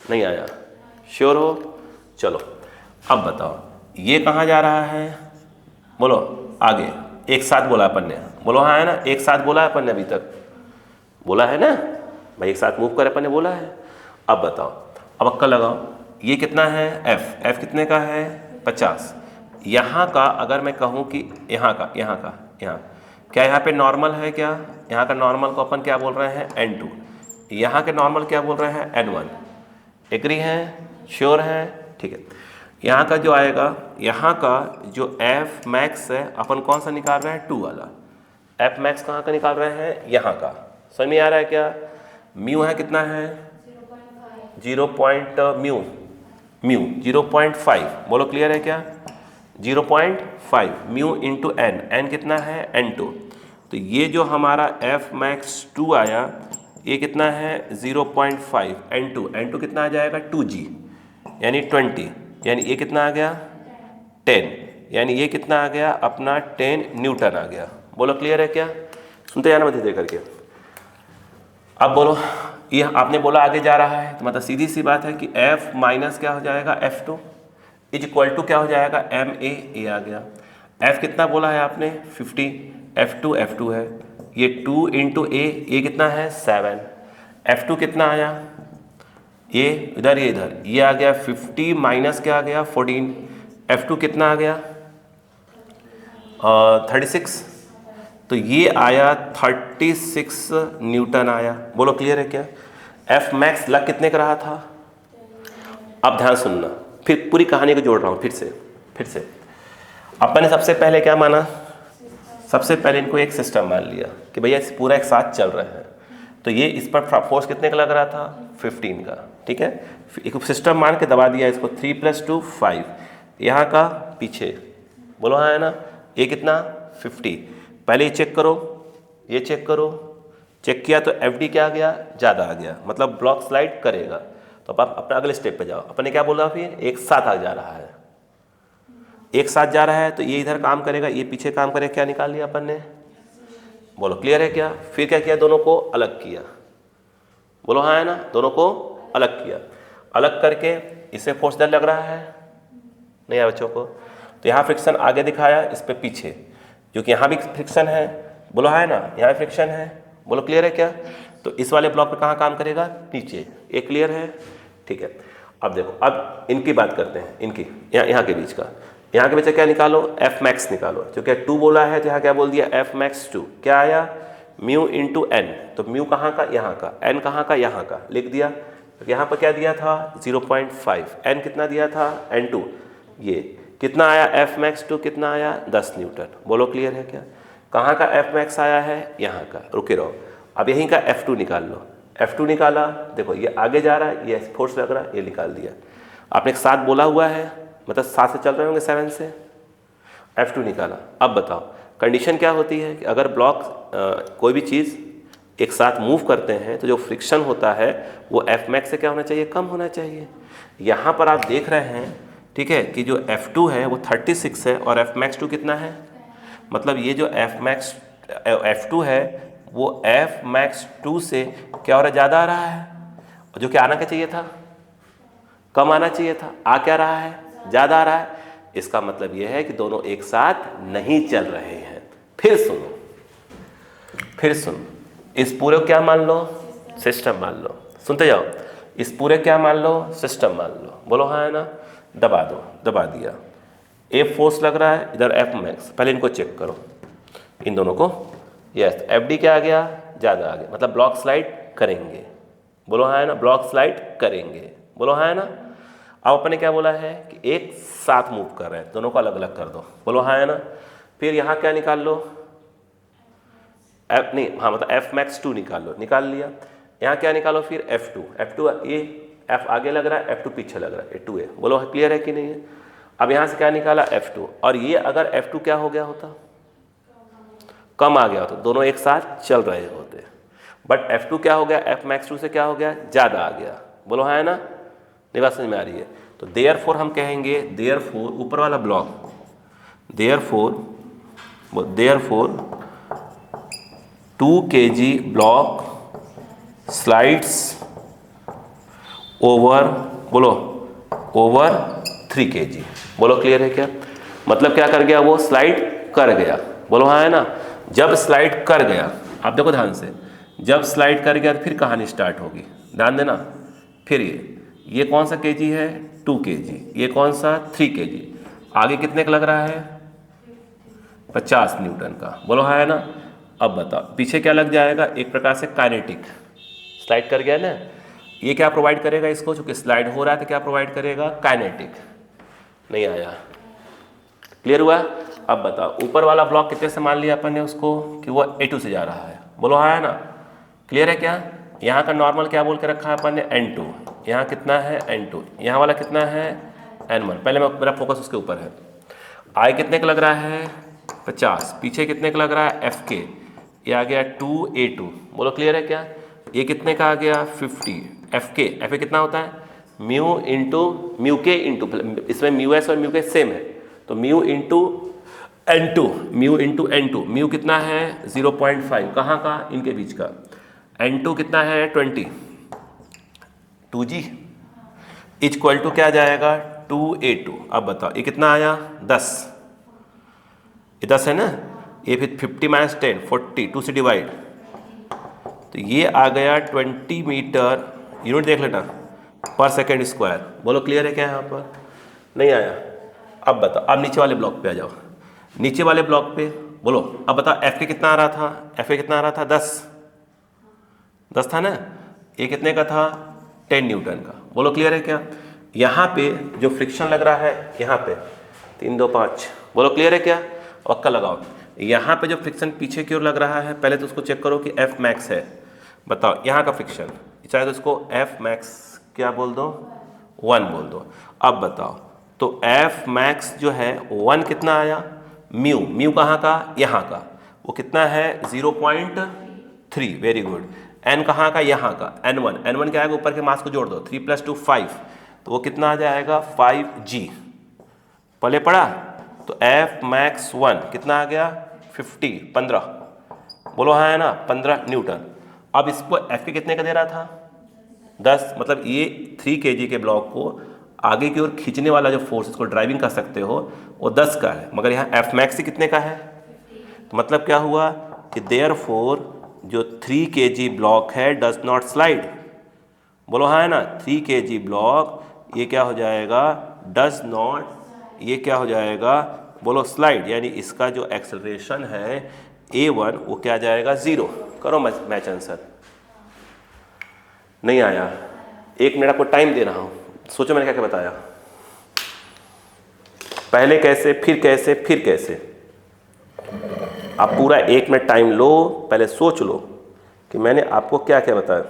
नहीं आया? श्योर हो? चलो अब बताओ ये कहाँ जा रहा है? बोलो आगे, एक साथ बोला अपन ने, बोलो हाँ है ना, एक साथ बोला है अपन ने, अभी तक बोला है ना भाई, एक साथ मूव कर अपन ने बोला है। अब बताओ, अब अक्का लगाओ, ये कितना है? F कितने का है? 50। यहाँ का अगर मैं कहूँ कि यहाँ क्या यहाँ पे नॉर्मल है क्या? यहाँ का नॉर्मल को अपन क्या बोल रहे हैं? N2। यहाँ के नॉर्मल क्या बोल रहे हैं? N1। एग्री हैं? श्योर हैं? ठीक है। यहाँ का जो आएगा, यहाँ का जो F मैक्स है अपन कौन सा निकाल रहे हैं? 2 वाला। F मैक्स कहाँ का निकाल रहे हैं? यहाँ का। समझ में आ रहा है क्या? म्यू है कितना है? 0.5। बोलो क्लियर है क्या? 0.5 म्यू इंटू n कितना है? N2। तो ये जो हमारा F मैक्स 2 आया, ये कितना है? 0.5 N2 कितना आ जाएगा? 2G यानी 20, यानी ये कितना आ गया? 10, यानी ये कितना आ गया अपना? 10 न्यूटन आ गया। बोलो क्लियर है क्या? सुनते जाना मत देख करके। अब बोलो, ये आपने बोला आगे जा रहा है, तो मतलब सीधी सी बात है कि F माइनस क्या हो जाएगा? F2 इज इक्वल टू क्या हो जाएगा? MA आ गया। F कितना बोला है आपने? 50। F2 है, ये 2 इंटू ए कितना है? 7। F2 कितना आया? ये इधर, ये इधर, ये आ गया 50 माइनस क्या आ गया? 14। F2 कितना आ गया? 36। तो ये आया 36 न्यूटन आया। बोलो क्लियर है क्या? F मैक्स लग कितने का रहा था? अब ध्यान सुनना, फिर पूरी कहानी को जोड़ रहा हूँ फिर से। अपन ने सबसे पहले क्या माना? सबसे पहले इनको एक सिस्टम मान लिया कि भैया पूरा एक साथ चल रहे हैं, तो ये इस पर फोर्स कितने का लग रहा था? 15 का। ठीक है, एक सिस्टम मान के दबा दिया इसको। 3 + 2 5, यहाँ का पीछे, बोलो हाँ है ना, ये कितना? 50। पहले ये चेक करो, ये चेक करो, चेक किया तो FD क्या आ गया? ज़्यादा आ गया, मतलब ब्लॉक स्लाइड करेगा। तो अब आप अपना अगले स्टेप पे जाओ। अपन ने क्या बोला? फिर एक साथ आ जा रहा है, एक साथ जा रहा है, तो ये इधर काम करेगा, ये पीछे काम करेगा। क्या निकाल लिया अपन ने? बोलो क्लियर है क्या? फिर क्या किया? दोनों को अलग किया। बोलो हाँ है ना, दोनों को अलग किया। अलग करके इसे फोर्स दर लग रहा है, नहीं है बच्चों को? तो यहाँ फ्रिक्शन आगे दिखाया, इस पे पीछे, जो कि यहाँ भी फ्रिक्शन है। बोलो हाँ है ना, यहाँ फ्रिक्शन है। बोलो क्लियर है क्या? तो इस वाले ब्लॉक पे कहाँ काम करेगा? नीचे। ये क्लियर है? ठीक है। अब देखो, अब इनकी बात करते हैं, इनकी यहाँ के बीच का। यहाँ के बीच क्या निकालो? F मैक्स निकालो। क्योंकि 2 बोला है तो यहाँ क्या बोल दिया? F मैक्स 2 क्या आया? Mu into n। तो म्यू कहाँ का? यहाँ का। n कहाँ का? यहाँ का। लिख दिया। तो यहाँ पर क्या दिया था? 0.5। n कितना दिया था? N2। ये कितना आया? F मैक्स 2 कितना आया? 10 न्यूटन। बोलो क्लियर है क्या? कहाँ का F मैक्स आया है? यहाँ का। रुके रहो, अब यहीं का F2 निकाल लो। F2 निकाला, देखो ये आगे जा रहा है, ये फोर्स लग रहा है, ये निकाल दिया। आपने एक साथ बोला हुआ है, मतलब 7 से चल रहे होंगे, 7 से। F2 निकाला। अब बताओ कंडीशन क्या होती है कि अगर ब्लॉक कोई भी चीज़ एक साथ मूव करते हैं तो जो फ्रिक्शन होता है वो F मैक्स से क्या होना चाहिए? कम होना चाहिए। यहाँ पर आप देख रहे हैं, ठीक है, कि जो F2 है वो 36 है और F मैक्स 2 कितना है? मतलब ये जो F2 है वो F मैक्स 2 से क्या हो रहा है? ज़्यादा आ रहा है, जो कि आना क्या चाहिए था? कम आना चाहिए था। आ क्या रहा है? ज़्यादा आ रहा है। इसका मतलब यह है कि दोनों एक साथ नहीं चल रहे हैं। फिर सुनो, इस पूरे क्या मान लो? सिस्टम मान लो। सुनते जाओ, इस पूरे क्या मान लो? सिस्टम मान लो। बोलो हाँ है ना, दबा दो। दबा दिया। F फोर्स लग रहा है, इधर F मैक्स। पहले इनको चेक करो, इन दोनों को। यस, FD क्या आ गया? ज़्यादा आ गया, मतलब ब्लॉक स्लाइड करेंगे। बोलो हाँ है ना, ब्लॉक स्लाइड करेंगे। बोलो हाँ है ना। अब अपन ने क्या बोला है कि एक साथ मूव कर रहे हैं, दोनों को अलग अलग कर दो। बोलो हाँ है ना। फिर यहाँ क्या निकाल लो? मतलब F मैक्स 2 निकाल लो। निकाल लिया। यहाँ क्या निकालो? फिर F2 ये F आगे लग रहा है, F2 पीछे लग रहा है, ये 2 है। बोलो क्लियर है कि नहीं है? अब यहाँ से क्या निकाला? F2। और ये अगर F2 क्या हो गया होता? कम आ गया होता, दोनों एक साथ चल रहे होते। बट F2 क्या हो गया? F मैक्स 2 से क्या हो गया? ज़्यादा आ गया। बोलो हाँ है ना। नहीं बात समझ में आ रही है? तो देयरफॉर हम कहेंगे, देयरफॉर ऊपर वाला block, therefore therefore 2 kg block slides over, बोलो, ओवर 3 kg। बोलो क्लियर है क्या? मतलब क्या कर गया, वो स्लाइड कर गया। बोलो हाँ है ना। जब स्लाइड कर गया, आप देखो ध्यान से, जब स्लाइड कर गया तो फिर कहानी स्टार्ट होगी, ध्यान देना। फिर ये कौन सा केजी है? 2 kg। ये कौन सा? 3 kg। आगे कितने का लग रहा है? 50 न्यूटन का। बोलो हाँ है ना। अब बताओ पीछे क्या लग जाएगा? एक प्रकार से काइनेटिक, स्लाइड कर गया ना। ये क्या प्रोवाइड करेगा इसको? चूंकि स्लाइड हो रहा है तो क्या प्रोवाइड करेगा? काइनेटिक। नहीं आया? क्लियर हुआ? अब बताओ ऊपर वाला ब्लॉक कितने से मान लिया अपन ने उसको कि वो A2 से जा रहा है। बोलो हाँ है ना। क्लियर है क्या? यहाँ का नॉर्मल क्या बोल के रखा है अपन ने? N2। यहाँ कितना है? N2। यहाँ वाला कितना है? N1। पहले मेरा फोकस उसके ऊपर है। I कितने का लग रहा है? 50। पीछे कितने का लग रहा है? FK। ये आ गया 2A2। बोलो क्लियर है क्या? ये कितने का आ गया? 50। FK कितना होता है? म्यू इंटू म्यू के इंटू, इसमें म्यू एस और म्यू के सेम है, तो mu into N2, mu into N2। Mu कितना है? 0.5। कहाँ का? इनके बीच का। N2 कितना है? 20। 2G इक्वल टू क्या जाएगा? 2A2। अब बताओ ये कितना आया? 10। ये 10 है ना। ये फिर 50 माइनस 10 40, 2 से डिवाइड, तो ये आ गया 20 मीटर, यूनिट देख लेना, पर सेकेंड स्क्वायर। बोलो क्लियर है क्या? यहाँ पर नहीं आया? अब बताओ, अब नीचे वाले ब्लॉक पे आ जाओ। नीचे वाले ब्लॉक पे बोलो, अब बताओ एफ के कितना आ रहा था? एफ के कितना आ रहा था? 10 था ना। ये कितने का था? 10 न्यूटन का। बोलो क्लियर है क्या? यहाँ पे जो फ्रिक्शन लग रहा है, यहाँ पे 3 2 5, बोलो क्लियर है क्या? पक्का लगाओ। यहाँ पे जो फ्रिक्शन पीछे की ओर लग रहा है, पहले तो उसको चेक करो कि एफ मैक्स है। बताओ यहाँ का फ्रिक्शन, चाहे तो उसको एफ मैक्स क्या बोल दो? 1 बोल दो। अब बताओ तो एफ मैक्स जो है 1 कितना आया? म्यू, म्यू कहाँ का? यहाँ का। वो कितना है? 0.3। Very good. एन कहाँ का? यहाँ का। N1, N1 क्या आएगा? ऊपर के मास को जोड़ दो, 3 + 2 5, तो वो कितना आ जाएगा? 5G। पहले पढ़ा तो एफ मैक्स 1 कितना आ गया? 50, 15। बोलो हाँ है ना, 15 न्यूटन। अब इसको एफ के कितने का दे रहा था? 10। मतलब ये 3 kg के ब्लॉक को आगे की ओर खींचने वाला जो फोर्स, इसको ड्राइविंग कर सकते हो, वो 10 का है, मगर यहाँ एफ मैक्स कितने का है? तो मतलब क्या हुआ कि देयरफॉर जो 3 kg ब्लॉक है डज नॉट स्लाइड। बोलो हाँ है ना। 3 kg ब्लॉक ये क्या हो जाएगा? डज नॉट, ये क्या हो जाएगा? बोलो स्लाइड। यानी इसका जो एक्सेलरेशन है A1 वो क्या आ जाएगा? 0। करो मैच आंसर। नहीं आया? 1 मिनट आपको टाइम दे रहा हूँ, सोचो मैंने क्या क्या बताया। पहले कैसे, फिर कैसे, फिर कैसे। आप पूरा 1 मिनट टाइम लो, पहले सोच लो कि मैंने आपको क्या क्या बताया।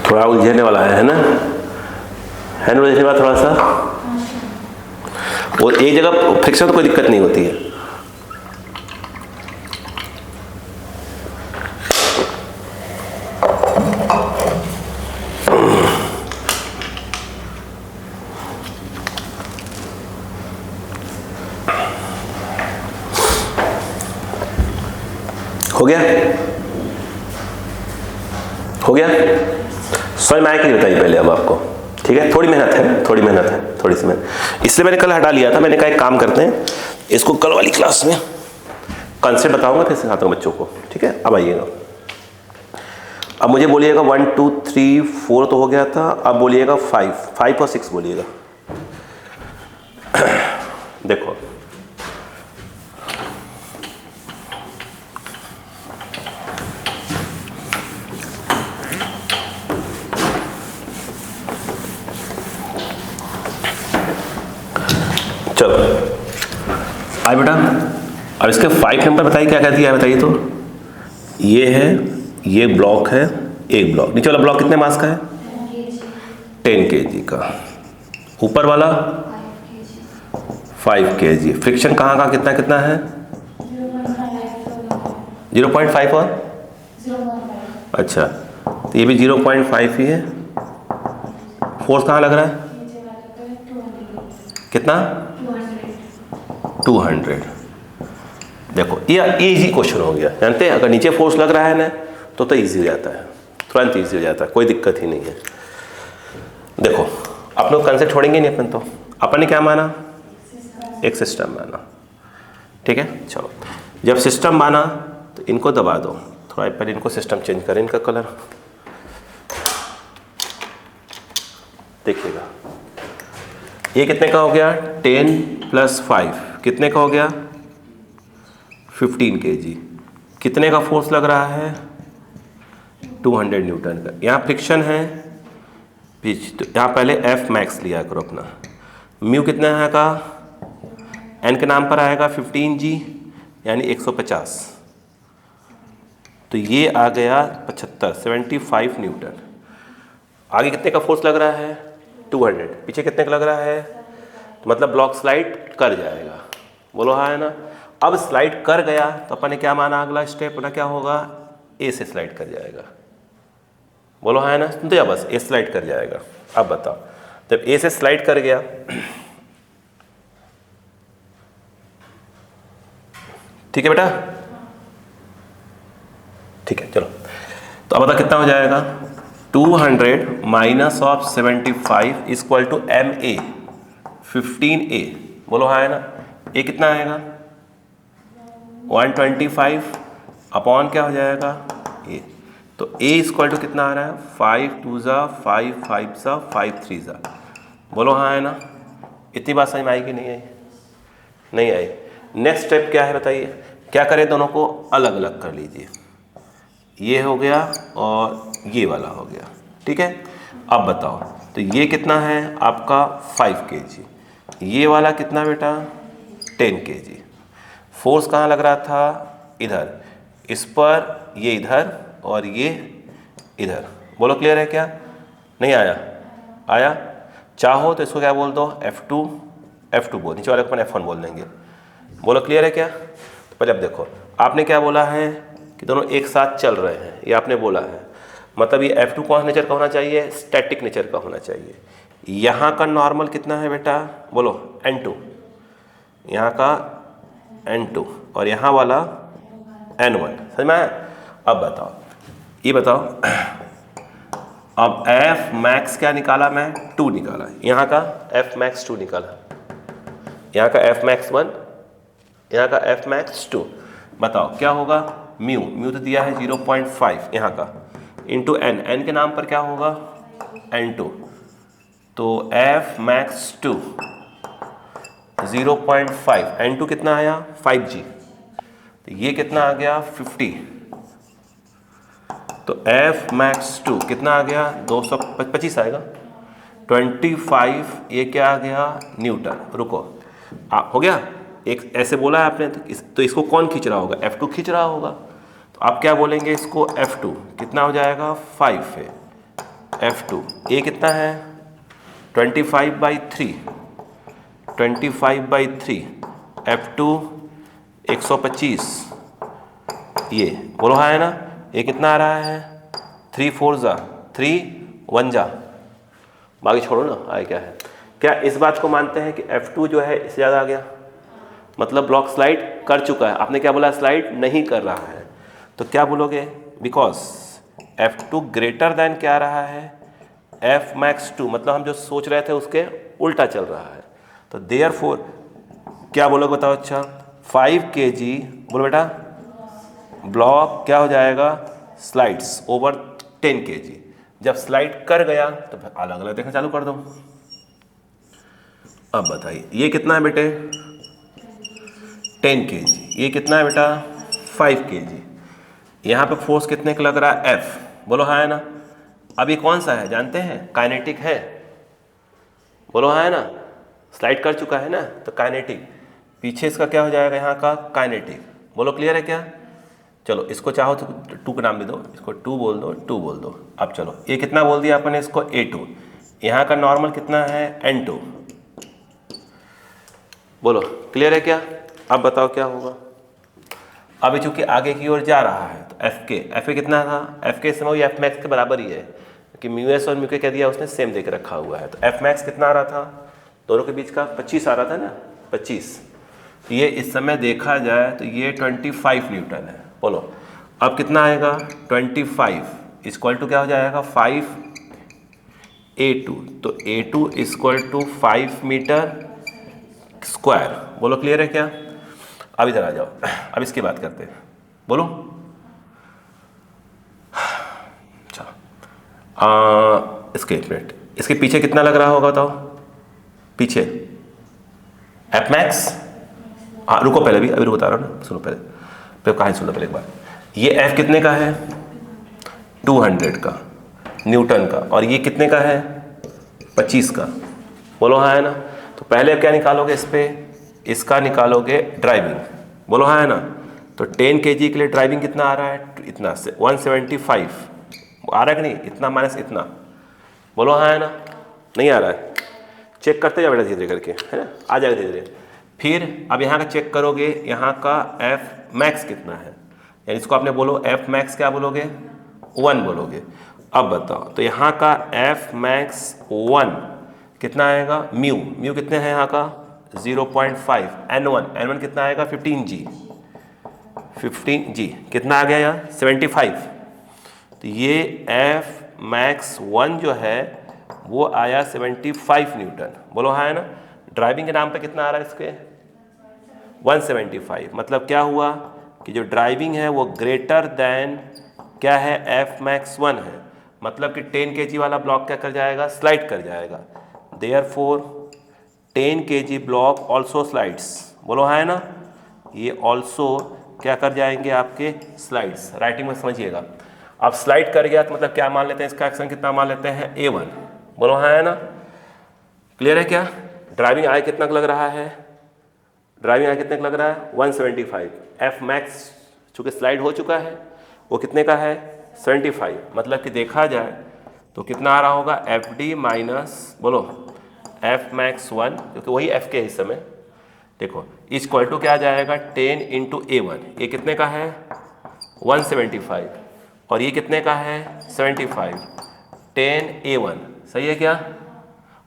थोड़ा उलझने वाला है ना? है ना उलझने वाला थोड़ा सा? और एक जगह फ्रिक्शन तो कोई दिक्कत नहीं होती है। हो गया? हो गया? समझ में आया कि बताइए पहले अब आपको? ठीक है, थोड़ी मेहनत है, थोड़ी मेहनत है, थोड़ी सी मेहनत। इसलिए मैंने कल हटा लिया था। मैंने कहा एक काम करते हैं, इसको कल वाली क्लास में कंसेप्ट बताऊंगा, फिर सिखाता हूँ बच्चों को। ठीक है, अब आइएगा। अब मुझे बोलिएगा 1 2 3 4 तो हो गया था। अब बोलिएगा 5 और 6 बोलिएगा। देखो चलो आए बेटा, अब इसके 5 नंबर बताइए क्या क्या दिया है, बताइए तो। ये है, ये ब्लॉक है, एक ब्लॉक, नीचे वाला ब्लॉक कितने मास का है? 10 kg का। ऊपर वाला 5 kg। फ्रिक्शन कहाँ का कितना कितना है? 0.5 और अच्छा, तो ये भी 0.5 ही है। फोर्स कहाँ लग रहा है? कितना? 200। देखो ये इजी क्वेश्चन हो गया, जानते हैं अगर नीचे फोर्स लग रहा है ना तो इजी हो जाता है, तुरंत इजी हो जाता है, कोई दिक्कत ही नहीं है। देखो आप लोग कंसेप्ट छोड़ेंगे नहीं, अपन ने क्या माना? एक सिस्टम माना, ठीक है। चलो जब सिस्टम माना तो इनको दबा दो, थोड़ा पहले इनको सिस्टम चेंज करें, इनका कलर देखिएगा। ये कितने का हो गया? 10 + 5 कितने का हो गया? 15 kg। कितने का फोर्स लग रहा है? 200 न्यूटन का। यहाँ फ्रिक्शन है पिच, तो यहाँ पहले F मैक्स लिया करो अपना। म्यू कितना है का? एन के नाम पर आएगा 15G यानी 150, तो ये आ गया 75 न्यूटन। आगे कितने का फोर्स लग रहा है? 200। पीछे कितने का लग रहा है? तो मतलब ब्लॉक स्लाइड कर जाएगा, बोलो हाँ है ना। अब स्लाइड कर गया तो अपन ने क्या माना? अगला स्टेप ना क्या होगा? ए से स्लाइड कर जाएगा, बोलो हाँ है ना। सुनते या बस ए स्लाइड कर जाएगा। अब बताओ, जब ए से स्लाइड कर गया ठीक है बेटा, ठीक है चलो। तो अब बता कितना हो जाएगा? 200 minus of 75 equal to MA 15A, बोलो हाँ है ना। ए कितना आएगा? 125 अपॉन क्या हो जाएगा? ए। तो ए इक्वल टू कितना आ रहा है? 5 2 ज़ा 5 5 ज़ा 5 3 ज़ा, बोलो हाँ है ना। इतनी बात समझ में आई कि नहीं आई? नहीं आई। नेक्स्ट स्टेप क्या है बताइए? क्या करें? दोनों को अलग अलग कर लीजिए, ये हो गया और ये वाला हो गया, ठीक है। अब बताओ, तो ये कितना है आपका? 5 kg। ये वाला कितना बेटा? 10 kg। फोर्स कहाँ लग रहा था? इधर, इस पर, ये इधर और ये इधर, बोलो क्लियर है क्या? नहीं आया? आया। चाहो तो इसको क्या बोल दो? F2 बोल, नीचे वाले को अपन F1 बोल देंगे, बोलो क्लियर है क्या? तो पहले अब देखो, आपने क्या बोला है कि दोनों एक साथ चल रहे हैं, ये आपने बोला है, मतलब ये F2 कौन नेचर का होना चाहिए? स्टैटिक नेचर का होना चाहिए। यहाँ का नॉर्मल कितना है बेटा? बोलो N2, यहाँ का N2 और यहाँ वाला N1, समझ में आया? अब बताओ, ये बताओ, अब F मैक्स क्या निकाला मैं? 2 निकाला। यहाँ का F मैक्स 2 निकाला, यहाँ का F मैक्स 1, यहाँ का F मैक्स 2। बताओ क्या होगा? म्यू तो दिया है 0.5 यहाँ का, इंटू एन के नाम पर क्या होगा? N2, तो F मैक्स 2 0.5, N2 कितना आया? 5G, तो ये कितना आ गया? 50, तो F मैक्स 2 कितना आ गया? 225 आएगा। 25 ये क्या आ गया? न्यूटन। रुको, हो गया? एक ऐसे बोला है आपने, तो इसको कौन खींच रहा होगा? F2 खींच रहा होगा। तो आप क्या बोलेंगे इसको? F2 कितना हो जाएगा? 5 है F2। ये कितना है? 25/3, 25/3 F2 125, ये बोलो हाँ है ना। ये कितना आ रहा है? 3 4 ज़ा 3 1 ज़ा, बाकी छोड़ो ना, आए क्या है। क्या इस बात को मानते हैं कि F2 जो है इससे ज़्यादा आ गया, मतलब ब्लॉक स्लाइड कर चुका है? आपने क्या बोला? स्लाइड नहीं कर रहा है, तो क्या बोलोगे? बिकॉज F2 ग्रेटर देन क्या आ रहा है? F मैक्स 2, मतलब हम जो सोच रहे थे उसके उल्टा चल रहा है, तो देयरफॉर क्या बोलोगे बताओ? अच्छा 5 kg, बोलो बेटा, ब्लॉक क्या हो जाएगा? Slides over 10 kg। जब स्लाइड कर गया तो अलग अलग देखना चालू कर दो। अब बताइए ये कितना है बेटे? 10 kg। ये कितना है बेटा? 5 kg। यहाँ पे फोर्स कितने का लग रहा है? F, बोलो हाँ है ना। अब ये कौन सा है जानते हैं? काइनेटिक है, बोलो हाँ है ना। स्लाइड कर चुका है ना, तो काइनेटिक। पीछे इसका क्या हो जाएगा यहाँ का काइनेटिक। बोलो क्लियर है क्या? चलो इसको चाहो तो 2 का नाम दे दो, इसको 2 बोल दो, 2 बोल दो। अब चलो ये कितना बोल दिया अपन इसको A2, यहाँ का नॉर्मल कितना है N2। बोलो क्लियर है क्या? अब बताओ क्या होगा। अब चूंकि आगे की ओर जा रहा है तो एफ के कितना था, एफ के समय एफ मैक्स के बराबर ही है कि म्यू एस और म्यू के क्या दिया उसने सेम देकर रखा हुआ है। तो एफ मैक्स कितना आ रहा था दोनों के बीच का 25 आ रहा था ना 25। तो ये इस समय देखा जाए तो ये 25 न्यूटन है। बोलो अब कितना आएगा 25 इक्वल टू क्या हो जाएगा 5A2। तो A2 equal to 5 metre square. बोलो क्लियर है क्या? अब इधर आ जाओ, अब इसकी बात करते हैं। बोलो अच्छा इसके मिनट इसके पीछे कितना लग रहा होगा बताओ पीछे एफ मैक्स। रुको पहले अभी रुको बता रहा हूँ ना, सुनो पहले कहानी सुनो पहले एक बार। ये एफ कितने का है 200 का न्यूटन का, और ये कितने का है 25 का। बोलो हाँ है ना। तो पहले क्या निकालोगे इस पे, इसका निकालोगे ड्राइविंग। बोलो हाँ है ना। तो 10 kg के लिए ड्राइविंग कितना आ रहा है, इतना से 175 आ रहा है कि नहीं, इतना माइनस इतना। बोलो हाँ है ना। नहीं आ रहा है, चेक करते जाओ बेटा धीरे धीरे करके, है ना, आ जाएगा धीरे धीरे। फिर अब यहाँ का चेक करोगे, यहाँ का एफ मैक्स कितना है, यानी इसको आपने बोलो एफ मैक्स क्या बोलोगे 1 बोलोगे। अब बताओ तो यहाँ का एफ मैक्स 1 कितना आएगा, म्यू कितने हैं यहाँ का 0.5, N1 कितना आएगा 15G कितना आ गया यार 75। तो ये एफ मैक्स 1 जो है वो आया 75 न्यूटन। बोलो हाँ है ना। ड्राइविंग के नाम पे कितना आ रहा है इसके 175। मतलब क्या हुआ कि जो ड्राइविंग है वो ग्रेटर देन क्या है एफ मैक्स 1 है। मतलब कि 10 kg वाला ब्लॉक क्या कर जाएगा, स्लाइड कर जाएगा। Therefore 10 kg block also slides. बोलो हाँ है ना। ये ऑल्सो क्या कर जाएंगे आपके स्लाइड्स। राइटिंग में समझिएगा। अब स्लाइड कर गया तो मतलब क्या मान लेते हैं, इसका एक्शन कितना मान लेते हैं A1। बोलो हाँ है ना। क्लियर है क्या? ड्राइविंग आई कितना लग रहा है, ड्राइविंग आई कितने का लग रहा है 175। एफ मैक्स चूँकि स्लाइड हो चुका है वो कितने का है 75। मतलब कि देखा जाए तो कितना आ रहा होगा एफ डी माइनस बोलो एफ मैक्स 1, क्योंकि वही एफ के हिस्से में देखो इक्वल टू क्या आ जाएगा 10 इंटू A1। ये कितने का है 175 और ये कितने का है 75, 10A1 सही है क्या?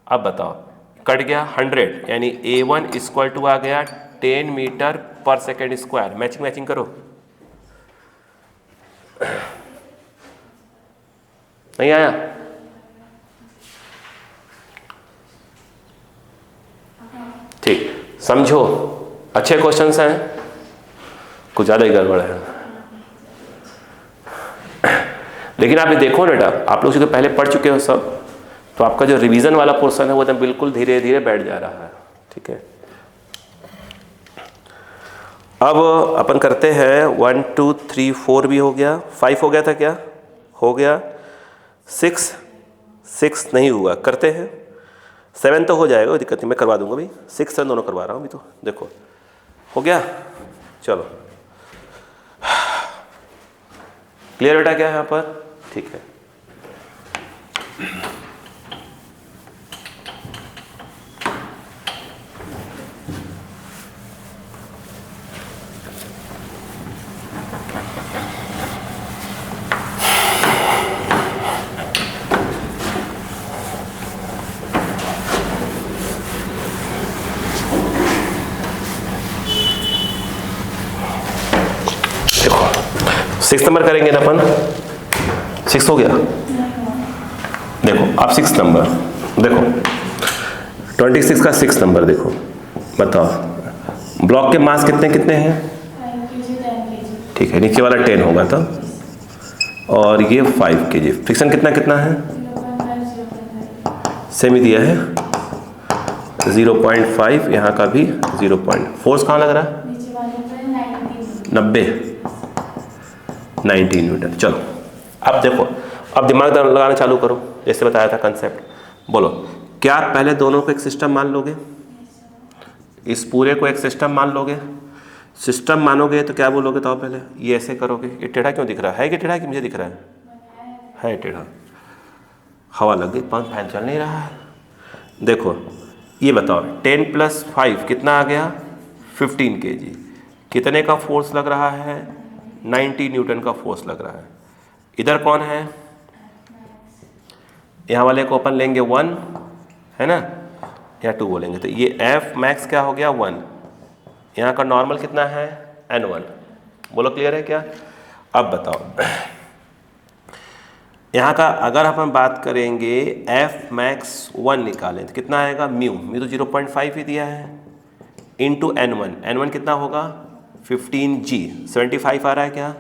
अब बताओ कट गया 100, यानी A1 इक्वल टू आ गया 10 मीटर पर सेकेंड स्क्वायर। मैचिंग करो। नहीं आया? ठीक, समझो अच्छे क्वेश्चंस हैं, कुछ ज़्यादा ही गड़बड़ है। लेकिन आप ये देखो ना बेटा, आप लोग जो पहले पढ़ चुके हो सब, तो आपका जो रिवीजन वाला पोर्शन है वो एकदम बिल्कुल धीरे धीरे बैठ जा रहा है। ठीक है, अब अपन करते हैं 1 2 3 4 भी हो गया, 5 हो गया था क्या, हो गया, 6 नहीं हुआ, करते हैं 7 तो हो जाएगा, कोई दिक्कत नहीं, मैं करवा दूंगा भाई। 6 7 दोनों करवा रहा हूँ अभी। तो देखो हो गया, चलो क्लियर बेटा क्या है यहाँ पर? ठीक है, देखो 6 नंबर करेंगे ना अपन। 6 हो गया, देखो अब 6 नंबर देखो, 26 का 6 नंबर देखो, बताओ ब्लॉक के मास कितने कितने हैं? ठीक है, नीचे वाला 10 होगा तो, और ये 5 kg। फ्रिक्शन कितना कितना है? सेम ही दिया है 0.5, यहाँ का भी 0. फोर्स कहाँ लग रहा है? 90 न्यूटन। चलो अब देखो, अब दिमाग लगाना चालू करो, जैसे बताया था कंसेप्ट। बोलो क्या पहले दोनों को एक सिस्टम मान लोगे? इस पूरे को एक सिस्टम मान लोगे, सिस्टम मानोगे तो क्या बोलोगे? तो पहले ये ऐसे करोगे, ये टेढ़ा क्यों दिख रहा है कि टेढ़ा कि मुझे दिख रहा है टेढ़ा। हवा लग गई, पंख फैन चल नहीं रहा है। देखो ये बताओ 10 + 5 कितना आ गया? 15 kg। कितने का फोर्स लग रहा है? 90 न्यूटन का फोर्स लग रहा है। इधर कौन है? यहाँ वाले को अपन लेंगे 1 है ना, या 2 बोलेंगे, तो ये F मैक्स क्या हो गया? 1। यहाँ का नॉर्मल कितना है? N1। बोलो क्लियर है क्या? अब बताओ यहाँ का अगर अपन बात करेंगे F मैक्स 1 निकालें तो कितना आएगा? म्यू तो 0.5 ही दिया है, इंटू N1 कितना होगा? 15G। 75 आ रहा है क्या?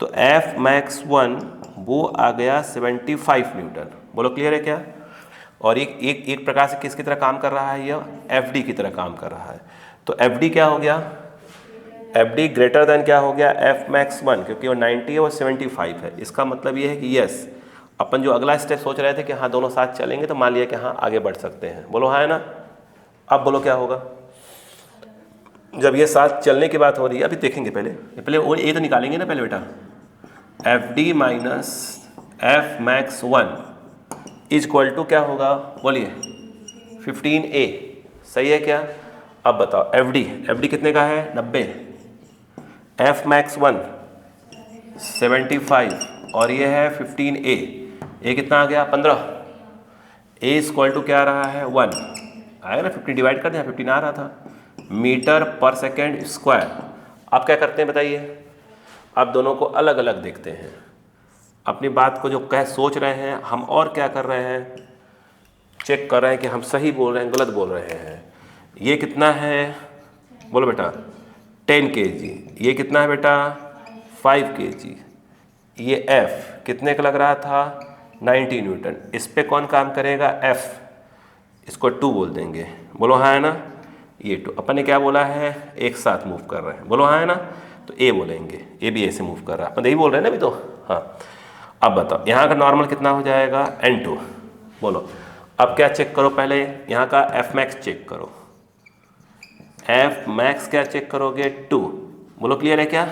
तो F मैक्स 1 वो आ गया 75 न्यूटन। बोलो क्लियर है क्या? और एक प्रकार से किसकी तरह काम कर रहा है? यह FD की तरह काम कर रहा है। तो FD क्या हो गया? FD ग्रेटर देन क्या हो गया? F मैक्स 1, क्योंकि वो 90 है और 75 है। इसका मतलब ये है कि यस, अपन जो अगला स्टेप सोच रहे थे कि हाँ दोनों साथ चलेंगे, तो मान लिया कि हाँ आगे बढ़ सकते हैं। बोलो हाँ है ना? अब बोलो क्या होगा जब ये साथ चलने की बात हो रही है? अभी देखेंगे, पहले वो ये तो निकालेंगे ना पहले बेटा। FD minus F max 1 is equal to क्या होगा? बोलिए 15A। सही है क्या? अब बताओ FD कितने का है? 90। F मैक्स 1 75 और ये है 15A। ये कितना आ गया? 15। A इज इक्वल टू क्या आ रहा है? 1 आएगा ना, 50 डिवाइड कर दिया, 15 आ रहा था, मीटर पर सेकेंड स्क्वायर। अब क्या करते हैं बताइए? अब दोनों को अलग अलग देखते हैं, अपनी बात को जो सोच रहे हैं हम, और क्या कर रहे हैं? चेक कर रहे हैं कि हम सही बोल रहे हैं गलत बोल रहे हैं। ये कितना है? बोलो बेटा 10 kg। ये कितना है बेटा? 5 kg। ये F कितने का लग रहा था? 90 न्यूटन। इस पे कौन काम करेगा? F। इसको 2 बोल देंगे। बोलो हाँ है ना? ये 2 अपन ने क्या बोला है? एक साथ मूव कर रहे हैं। बोलो हाँ है ना? तो A बोलेंगे, ए भी ऐसे मूव कर रहा है, अपन यही बोल रहे हैं ना अभी तो। हाँ अब बताओ यहाँ का नॉर्मल कितना हो जाएगा? N2। बोलो अब क्या चेक करो? पहले यहाँ का F मैक्स चेक करो। F मैक्स क्या चेक करोगे? 2। बोलो क्लियर है क्या?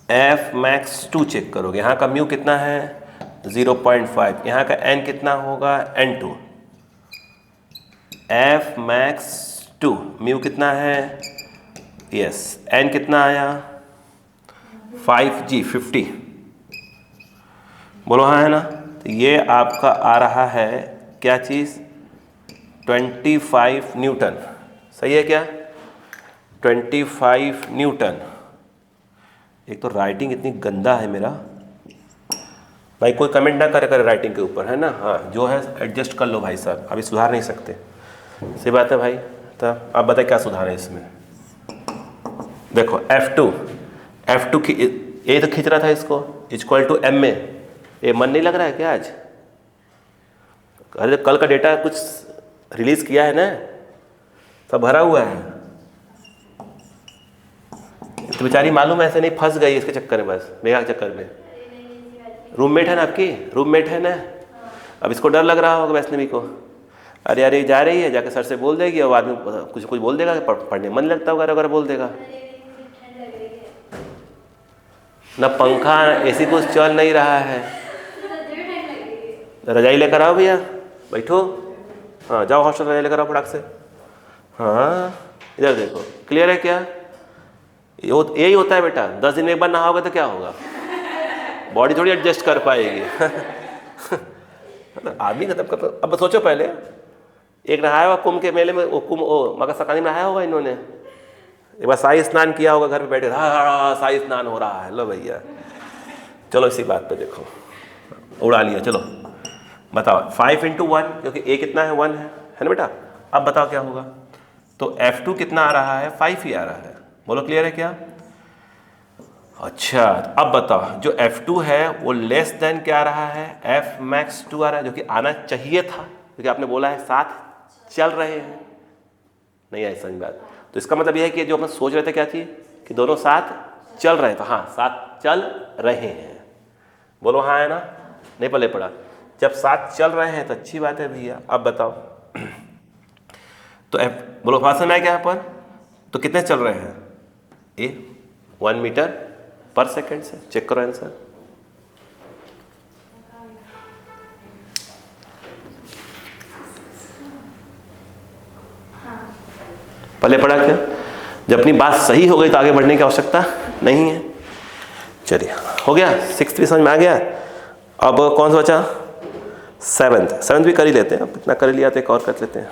F मैक्स 2 चेक करोगे। यहाँ का म्यू कितना है? 0.5। यहाँ का N कितना होगा? N2। F मैक्स 2 म्यू कितना है? यस N कितना आया? 5G 50। बोलो हाँ है ना? तो ये आपका आ रहा है क्या चीज़? 25 न्यूटन। सही है क्या? 25 न्यूटन। एक तो राइटिंग इतनी गंदा है मेरा भाई, कोई कमेंट ना करे राइटिंग के ऊपर, है ना? हाँ जो है एडजस्ट कर लो भाई साहब, अभी सुधार नहीं सकते। सही बात है भाई। तो आप बताए क्या सुधार है इसमें? देखो F2 की ये तो खींच रहा था इसको, इक्वल टू M में। ये मन नहीं लग रहा है क्या आज? अरे कल का डेटा कुछ रिलीज किया है ना, सब भरा हुआ है। तो बेचारी मालूम ऐसे नहीं फंस गई इसके चक्कर में, बस मेगा के चक्कर में। रूममेट है ना आपकी? रूममेट है ना? अब इसको डर लग रहा होगा वैष्णवी को, अरे यार ये जा रही है, जाके सर से बोल देगी और आदमी कुछ बोल देगा, पढ़ने मन लगता होगा वगैरह बोल देगा। ना पंखा ऐसी कुछ चल नहीं रहा है। रजाई लेकर आओ भैया, बैठो। हाँ जाओ हॉस्टल रजाई लेकर आओ फटाक से। हाँ इधर देखो, क्लियर है क्या? यही होता है बेटा, 10 दिन में एक बार नहाओगे तो क्या होगा? बॉडी थोड़ी एडजस्ट कर पाएगी। आदमी खत्म। अब सोचो पहले, एक नहाया हुआ कुंभ के मेले में, मकर संक्रांति में नहाया होगा इन्होंने, एक बार शाही स्नान किया होगा घर पे बैठे, शाही स्नान हो रहा है, लो भैया चलो इसी बात पे देखो उड़ा लिया। चलो बताओ 5 × 1, क्योंकि A कितना है? 1 है ना बेटा? अब बताओ क्या होगा? तो F2 कितना आ रहा है? 5 ही आ रहा है। बोलो क्लियर है क्या? अच्छा अब बताओ जो F2 है वो लेस देन क्या आ रहा है? F मैक्स 2 आ रहा है, जो कि आना चाहिए था, क्योंकि आपने बोला है साथ चल रहे हैं। नहीं आई समझ बात? तो इसका मतलब यह है कि जो अपन सोच रहे थे क्या चीज़, कि दोनों साथ चल रहे हैं, तो हाँ साथ चल रहे हैं। बोलो हाँ है ना? नहीं पले पड़ा। जब साथ चल रहे हैं तो अच्छी बात है भैया। अब बताओ तो F बोलो बात समझ में आया क्या यहाँ पर? तो कितने चल रहे हैं? ए 1 मीटर पर सेकेंड से। चेक करो आंसर। पहले पढ़ा क्या? जब अपनी बात सही हो गई तो आगे बढ़ने की आवश्यकता नहीं है। चलिए हो गया, 6th भी समझ में आ गया। अब कौन सा बचा? 7th भी कर ही लेते हैं। अब इतना कर लिया तो एक और कर लेते हैं।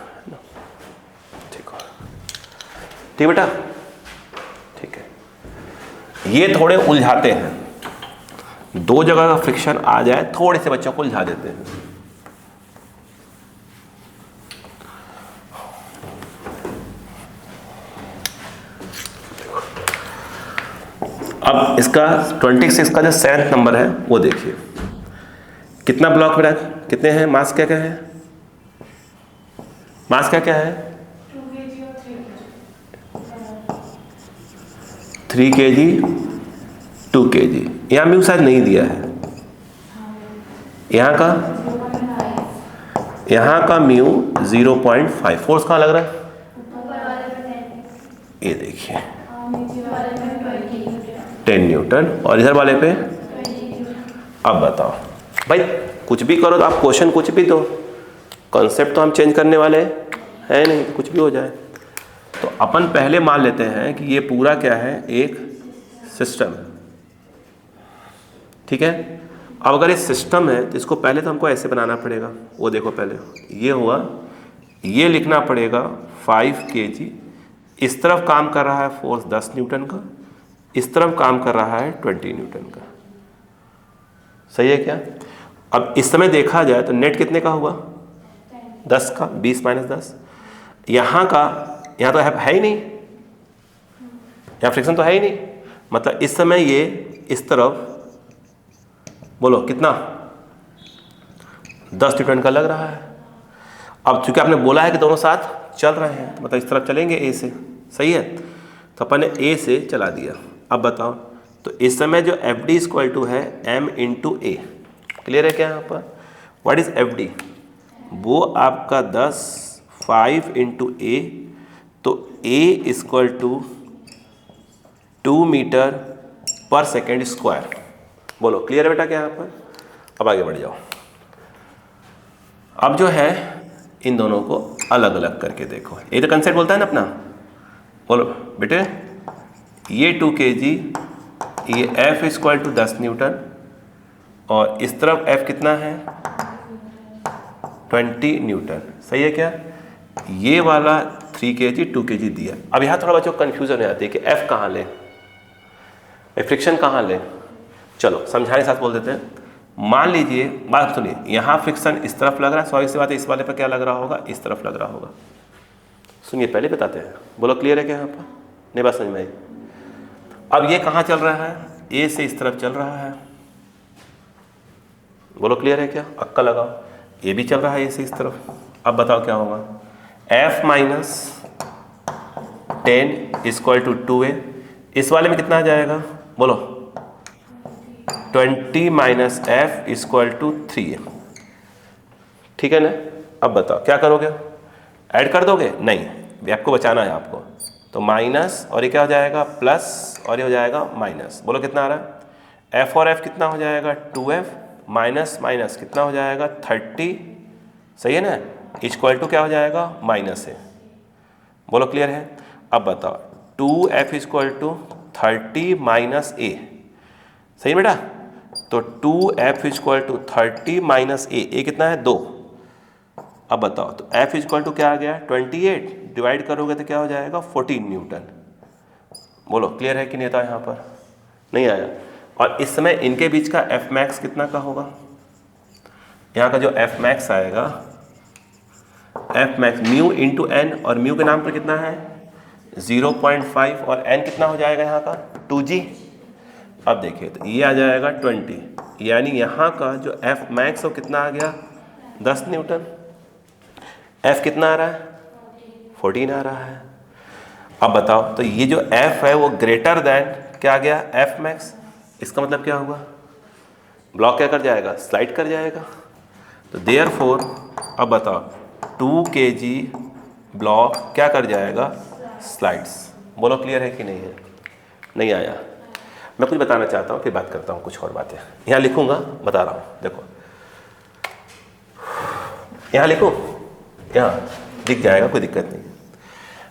ठीक बेटा, ठीक है। ये थोड़े उलझाते हैं, 2 जगह का फ्रिक्शन आ जाए थोड़े से बच्चों को उलझा देते हैं। अब इसका 26 का जो 7th नंबर है वो देखिए, कितना ब्लॉक बेटा, कितने हैं? मास क्या क्या है? मास क्या क्या है? 3 kg 2 kg। यहाँ म्यू शायद नहीं दिया है। यहाँ का म्यू 0.5। फोर्स कहाँ लग रहा है? ये देखिए 10 न्यूटन। और इधर वाले पे? अब बताओ भाई, कुछ भी करो तो आप क्वेश्चन कुछ भी दो, कॉन्सेप्ट तो हम चेंज करने वाले हैं नहीं, कुछ भी हो जाए। तो अपन पहले मान लेते हैं कि ये पूरा क्या है? एक सिस्टम है, ठीक है। अब अगर ये सिस्टम है तो इसको पहले तो हमको ऐसे बनाना पड़ेगा। वो देखो पहले ये हुआ, ये लिखना पड़ेगा 5 kg। इस तरफ काम कर रहा है फोर्स 10 न्यूटन का, इस तरफ काम कर रहा है 20 न्यूटन का। सही है क्या? अब इस समय देखा जाए तो नेट कितने का हुआ? 10 का। 20 - 10। यहाँ तो है ही नहीं, यहाँ फ्रिक्शन तो है ही नहीं। मतलब इस समय ये इस तरफ बोलो कितना? 10 न्यूटन का लग रहा है। अब चूंकि आपने बोला है कि दोनों साथ चल रहे हैं, मतलब इस तरफ चलेंगे ए से। सही है, तो अपन ने ए से चला दिया। अब बताओ, तो इस समय जो एफ डी इक्वल टू है m × a। क्लियर है क्या यहाँ पर? What is F D? वो आपका 10 5 × a, तो a इक्वल टू 2 मीटर पर सेकेंड स्क्वायर। बोलो क्लियर है बेटा क्या यहाँ पर? अब आगे बढ़ जाओ। अब जो है इन दोनों को अलग अलग करके देखो। ये तो कंसेप्ट बोलता है ना अपना। बोलो बेटे, ये 2 kg, ये F इक्वल टू 10 न्यूटन, और इस तरफ F कितना है? 20 न्यूटन। सही है क्या? ये वाला 3 kg 2 kg दिया। अब यहाँ थोड़ा बच्चों को कन्फ्यूजन हो जाती है कि F कहाँ लें, फ्रिक्शन कहाँ लें। चलो समझाने के साथ बोल देते हैं। मान लीजिए, बात सुनिए, यहाँ फ्रिक्शन इस तरफ लग रहा है, स्वाभाविक सी बात है इस वाले पर क्या लग रहा होगा? इस तरफ लग रहा होगा। सुनिए पहले बताते हैं। बोलो क्लियर है क्या यहाँ पर? नहीं बात समझ में आई? अब ये कहाँ चल रहा है? ए से इस तरफ चल रहा है। बोलो क्लियर है क्या? अक्का लगाओ। ये भी चल रहा है ए से इस तरफ। अब बताओ क्या होगा? F - 10 equal to 2a। इस वाले में कितना आ जाएगा? बोलो 20 - F इक्वल टू 3a। ठीक है ना? अब बताओ क्या करोगे? ऐड कर दोगे? नहीं, आपको बचाना है आपको। तो माइनस, और ये क्या हो जाएगा? प्लस, और ये हो जाएगा माइनस। बोलो कितना आ रहा है? F और F कितना हो जाएगा? 2F माइनस माइनस कितना हो जाएगा? 30। सही है ना? इक्वल टू क्या हो जाएगा? -a। बोलो क्लियर है? अब बताओ 2F इक्वल टू 30 - a। सही बेटा? तो 2F equal to 30 - a। a कितना है? 2। अब बताओ, तो F इक्वल टू क्या आ गया? 28। डिवाइड करोगे तो क्या हो जाएगा? 14 न्यूटन। बोलो क्लियर है कि नहीं था यहाँ पर? नहीं आया। और इस समय इनके बीच का F मैक्स कितना का होगा? यहाँ का जो F मैक्स आएगा, F मैक्स म्यू × n, और म्यू के नाम पर कितना है? 0.5, और n कितना हो जाएगा यहाँ का? 2g। अब देखिए तो ये आ जाएगा 20, यानी यहाँ का जो F मैक्स वो कितना आ गया? 10 न्यूटन। F कितना आ रहा है? 14 आ रहा है। अब बताओ, तो ये जो F है वो ग्रेटर देन क्या आ गया? F max. इसका मतलब क्या होगा? ब्लॉक क्या कर जाएगा? स्लाइड कर जाएगा। तो देयरफॉर अब बताओ 2 kg ब्लॉक क्या कर जाएगा, स्लाइड्स। बोलो क्लियर है कि नहीं है? नहीं आया? मैं कुछ बताना चाहता हूँ फिर बात करता हूँ कुछ और बातें। यहाँ लिखूँगा, बता रहा हूँ, देखो यहाँ लिखूँ, यहाँ दिख जाएगा, कोई दिक्कत नहीं।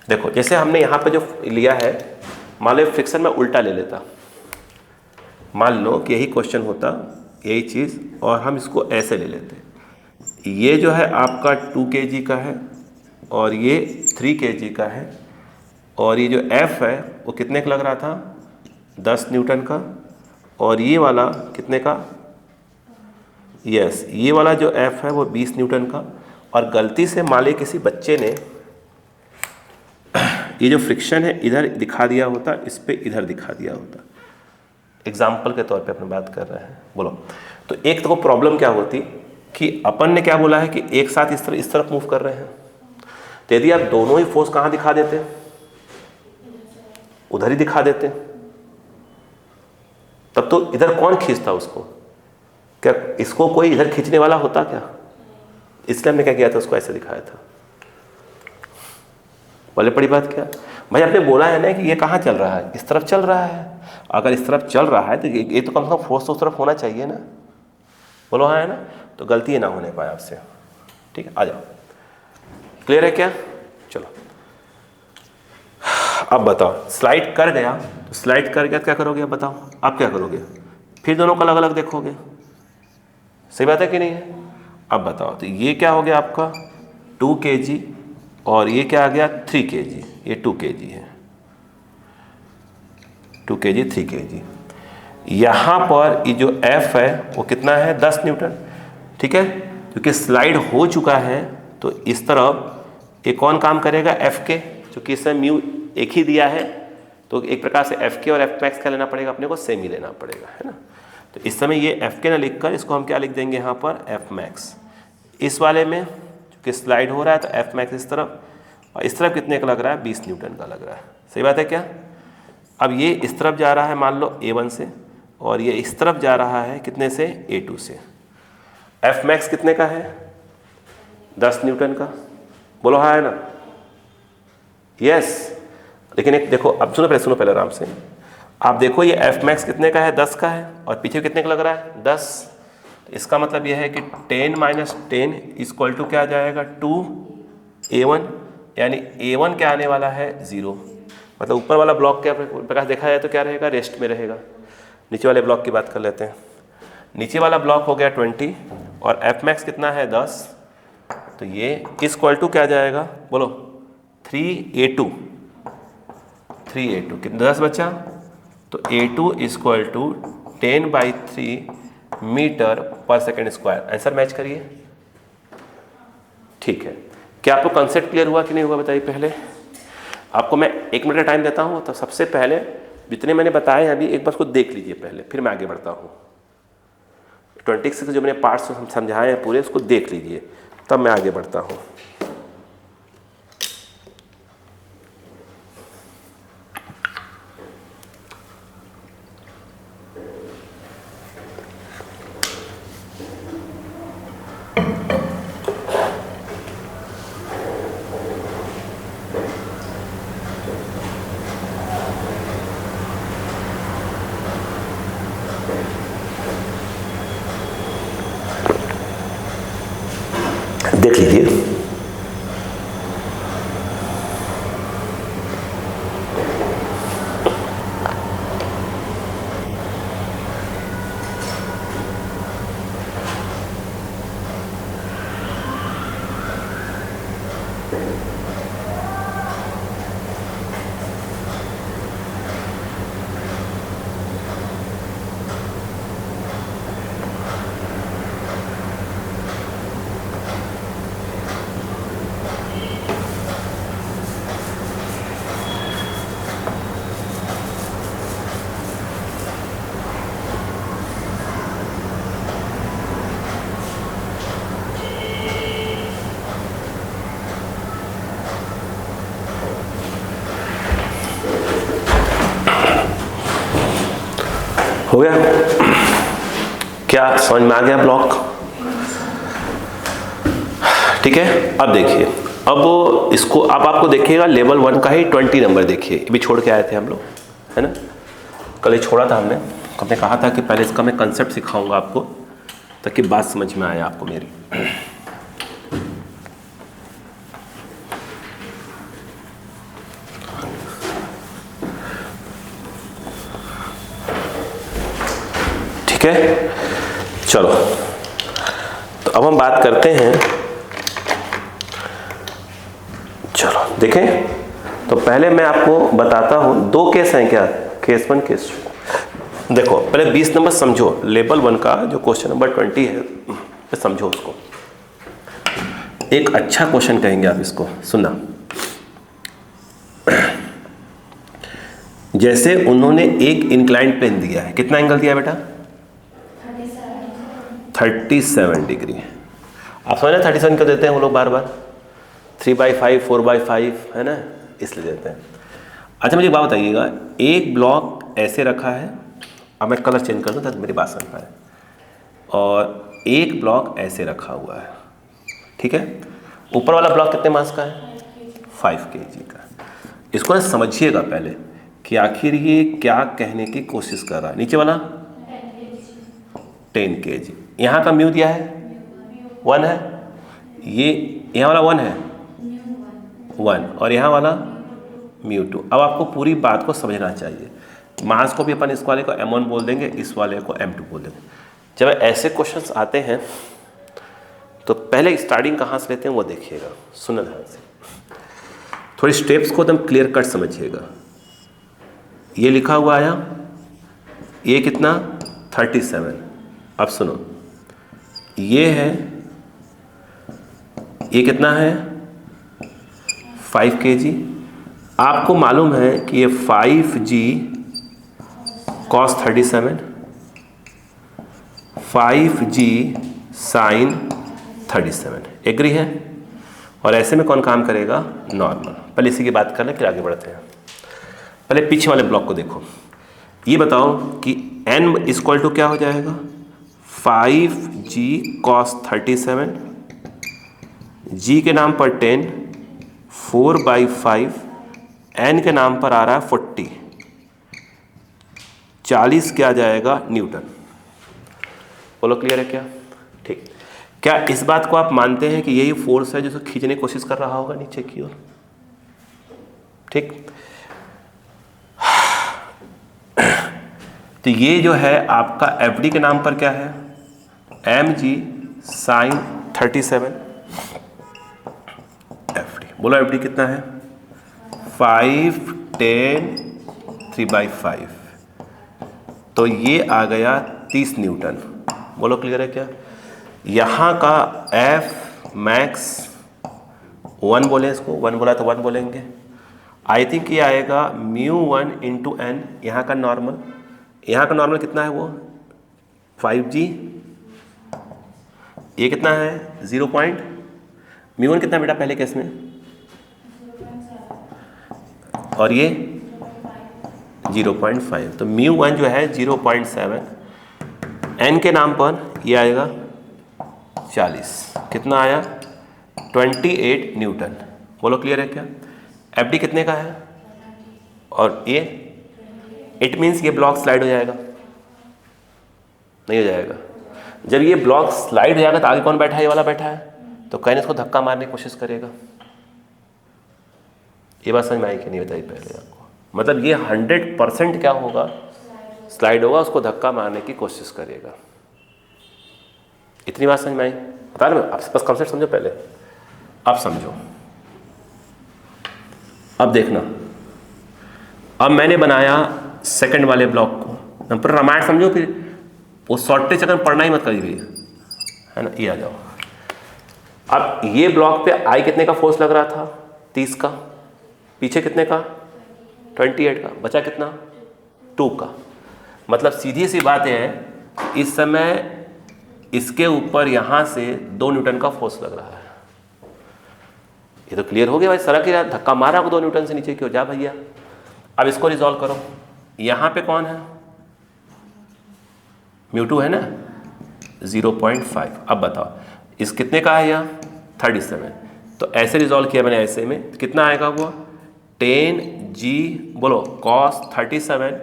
देखो जैसे हमने यहाँ पे जो लिया है, मान लो फ्रिक्शन में उल्टा ले लेता, मान लो कि यही क्वेश्चन होता, यही चीज़, और हम इसको ऐसे ले लेते। ये जो है आपका 2 kg का है और ये 3 kg का है, और ये जो F है वो कितने का लग रहा था, 10 न्यूटन का, और ये वाला कितने का, यस ये वाला जो F है वो 20 न्यूटन का। और गलती से मान लीजिए किसी बच्चे ने ये जो फ्रिक्शन है इधर दिखा दिया होता, इस पे इधर दिखा दिया होता। एग्जाम्पल के तौर पे अपन बात कर रहे हैं, बोलो। तो एक तो प्रॉब्लम क्या होती कि अपन ने क्या बोला है कि एक साथ इस तरफ मूव कर रहे हैं, तो यदि आप दोनों ही फोर्स कहाँ दिखा देते, उधर ही दिखा देते, तब तो इधर कौन खींचता उसको, क्या इसको कोई इधर खींचने वाला होता क्या? इसलिए हमने क्या किया था, उसको ऐसे दिखाया था। बोले बड़ी बात क्या भाई, आपने बोला है ना कि ये कहाँ चल रहा है, इस तरफ चल रहा है। अगर इस तरफ चल रहा है तो ये तो कम से कम फोर्स तो उस तरफ होना चाहिए ना। बोलो हाँ है ना, तो गलती ना होने पाए आपसे। ठीक है, आ जाओ, क्लियर है क्या? चलो अब बताओ, स्लाइड कर गया तो स्लाइड कर गया, क्या करोगे अब बताओ, आप क्या करोगे? फिर दोनों को अलग अलग देखोगे, सही बात है कि नहीं है? अब बताओ, तो ये क्या हो गया आपका 2 kg और ये क्या आ गया 3 kg, ये 2 kg है, 2 kg 3 kg। यहाँ पर ये जो F है वो कितना है, 10 न्यूटन। ठीक है, क्योंकि स्लाइड हो चुका है तो इस तरफ ये कौन काम करेगा, F के, क्योंकि इसमें म्यू एक ही दिया है, तो एक प्रकार से F के और F मैक्स क्या लेना पड़ेगा, अपने को सेम ही लेना पड़ेगा, है ना। तो इस समय ये F के ना लिखकर इसको हम क्या लिख देंगे यहाँ पर, F मैक्स। इस वाले में क्योंकि स्लाइड हो रहा है तो F मैक्स इस तरफ, और इस तरफ कितने का लग रहा है, 20 न्यूटन का लग रहा है, सही बात है क्या? अब ये इस तरफ जा रहा है मान लो A1 से, और ये इस तरफ जा रहा है कितने से, A2 से। F मैक्स कितने का है, 10 न्यूटन का। बोलो हाँ है ना, यस। लेकिन एक देखो, अब सुनो पहले आराम से, आप देखो ये F मैक्स कितने का है, 10 का है, और पीछे कितने का लग रहा है, 10। इसका मतलब यह है कि 10 - 10 इक्वल टू क्या आ जाएगा, 2A1, यानी A1 क्या आने वाला है, 0। मतलब ऊपर वाला ब्लॉक क्या प्रकाश देखा जाए तो क्या रहेगा, रेस्ट में रहेगा। नीचे वाले ब्लॉक की बात कर लेते हैं। नीचे वाला ब्लॉक हो गया 20 और F मैक्स कितना है, 10। तो ये इक्वल टू क्या आ जाएगा, बोलो 3A2। 3A2 कितना, 10 बचा, तो A2 इक्वल टू 10/3 मीटर पर सेकेंड स्क्वायर। आंसर मैच करिए। ठीक है, क्या आपको कॉन्सेप्ट क्लियर हुआ कि नहीं हुआ, बताइए। पहले आपको मैं 1 मिनट का टाइम देता हूँ, तो सबसे पहले जितने मैंने बताए अभी एक बार उसको देख लीजिए पहले, फिर मैं आगे बढ़ता हूँ। 26 जो मैंने पार्ट्स समझाए हैं पूरे, उसको देख लीजिए, तब मैं आगे बढ़ता हूँ। देख लीजिए, हो गया क्या, समझ में आ गया ब्लॉक? ठीक है, अब देखिए अब इसको अब आपको देखिएगा लेवल 1 का ही 20 नंबर देखिए, ये भी छोड़ के आए थे हम लोग, है ना, कल ये छोड़ा था हमने कहा था कि पहले इसका मैं कंसेप्ट सिखाऊंगा आपको ताकि बात समझ में आए आपको मेरी। ठीक है, चलो तो अब हम बात करते हैं। चलो देखें, तो पहले मैं आपको बताता हूं, दो केस हैं क्या, केस 1 केस 2। देखो पहले 20 नंबर समझो, लेवल 1 का जो क्वेश्चन नंबर 20 है तो समझो उसको। एक अच्छा क्वेश्चन कहेंगे आप इसको, सुनना। जैसे उन्होंने एक इंक्लाइंड प्लेन दिया है, कितना एंगल दिया है बेटा? 37 डिग्री। आप समझ रहे 37 क्यों देते हैं वो लोग बार बार? 3/5 4/5 है ना, इसलिए देते हैं। अच्छा मुझे एक बात बताइएगा, एक ब्लॉक ऐसे रखा है, अब मैं कलर चेंज कर दूँ ताकि मेरी बात समझ पाए, और एक ब्लॉक ऐसे रखा हुआ है, ठीक है। ऊपर वाला ब्लॉक कितने मास का है? 5 kg का। इसको ना समझिएगा पहले कि आखिर ये क्या कहने की कोशिश कर रहा है। नीचे वाला 10 kg, यहाँ का म्यू दिया है 1 है, ये यहाँ वाला 1 है 1, और यहाँ वाला म्यू 2। अब आपको पूरी बात को समझना चाहिए। मास को भी अपन इस वाले को m1 बोल देंगे, इस वाले को m2 बोल देंगे। जब ऐसे क्वेश्चंस आते हैं तो पहले स्टार्टिंग कहाँ से लेते हैं वो देखिएगा, सुनना ध्यान से, थोड़ी स्टेप्स को एकदम क्लियर कट समझिएगा। ये लिखा हुआ आया, ये कितना? 37। अब सुनो, ये है, ये कितना है? 5 kg। आपको मालूम है कि ये 5g cos 37, 5g sin 37, agree है? और ऐसे में कौन काम करेगा? नॉर्मल। पहले इसी की बात कर लें फिर आगे बढ़ते हैं। पहले पीछे वाले ब्लॉक को देखो, ये बताओ कि n इक्वल टू क्या हो जाएगा? 5g cos 37, g के नाम पर 10, 4/5, n के नाम पर आ रहा है 40, 40 क्या जाएगा? न्यूटन। बोलो क्लियर है क्या? ठीक। क्या इस बात को आप मानते हैं कि यही फोर्स है जो खींचने की कोशिश कर रहा होगा नीचे की ओर? ठीक। तो ये जो है आपका एफडी के नाम पर क्या है? mg sin 37 FD. बोलो एफडी कितना है? 5, 10, 3/5, तो ये आ गया 30 न्यूटन। बोलो क्लियर है क्या? यहाँ का एफ मैक्स 1 बोले, इसको 1 बोला तो 1 बोलेंगे। आई थिंक ये आएगा μ1 × n, यहाँ का नॉर्मल, यहाँ का नॉर्मल कितना है वो? 5g। ये कितना है? 0. μ1 कितना बेटा पहले केस में? और ये 0.5, तो μ1 जो है 0.7, n के नाम पर ये आएगा 40। कितना आया? 28 न्यूटन। बोलो क्लियर है क्या? एफडी कितने का है? और ये इट मीन्स ये ब्लॉक स्लाइड हो जाएगा, नहीं हो जाएगा? जब ये ब्लॉक स्लाइड हो जाएगा तो आगे कौन बैठा है? ये वाला बैठा है, तो कहीं इसको धक्का मारने की कोशिश करेगा। ये बात समझ में आई कि नहीं बताई पहले आपको? मतलब ये 100% क्या होगा? स्लाइड होगा, उसको धक्का मारने की कोशिश करेगा। इतनी बात समझ में आई? बता रहे आपसे, बस कंसेप्ट समझो पहले, अब समझो। अब देखना, अब मैंने बनाया सेकंड वाले ब्लॉक को, पर रामायण समझो, फिर वो शॉर्टेज चक्कर पढ़ना ही मत करिए भैया, है ना। ये आ जाओ। अब ये ब्लॉक पे आई कितने का फोर्स लग रहा था? 30 का। पीछे कितने का? 28 का। बचा कितना? 2 का। मतलब सीधी सी बात है, इस समय इसके ऊपर यहां से 2 न्यूटन का फोर्स लग रहा है। ये तो क्लियर हो गया भाई, सड़क ही धक्का मारा 2 न्यूटन से नीचे क्यों जा भैया। अब इसको रिजॉल्व करो, यहां पे कौन है? μ2 है ना, 0.5। अब बताओ इस कितने का है? यह 37, तो तो ऐसे रिजॉल्व किया मैंने ऐसे में, कितना आएगा वो 10g बोलो cos 37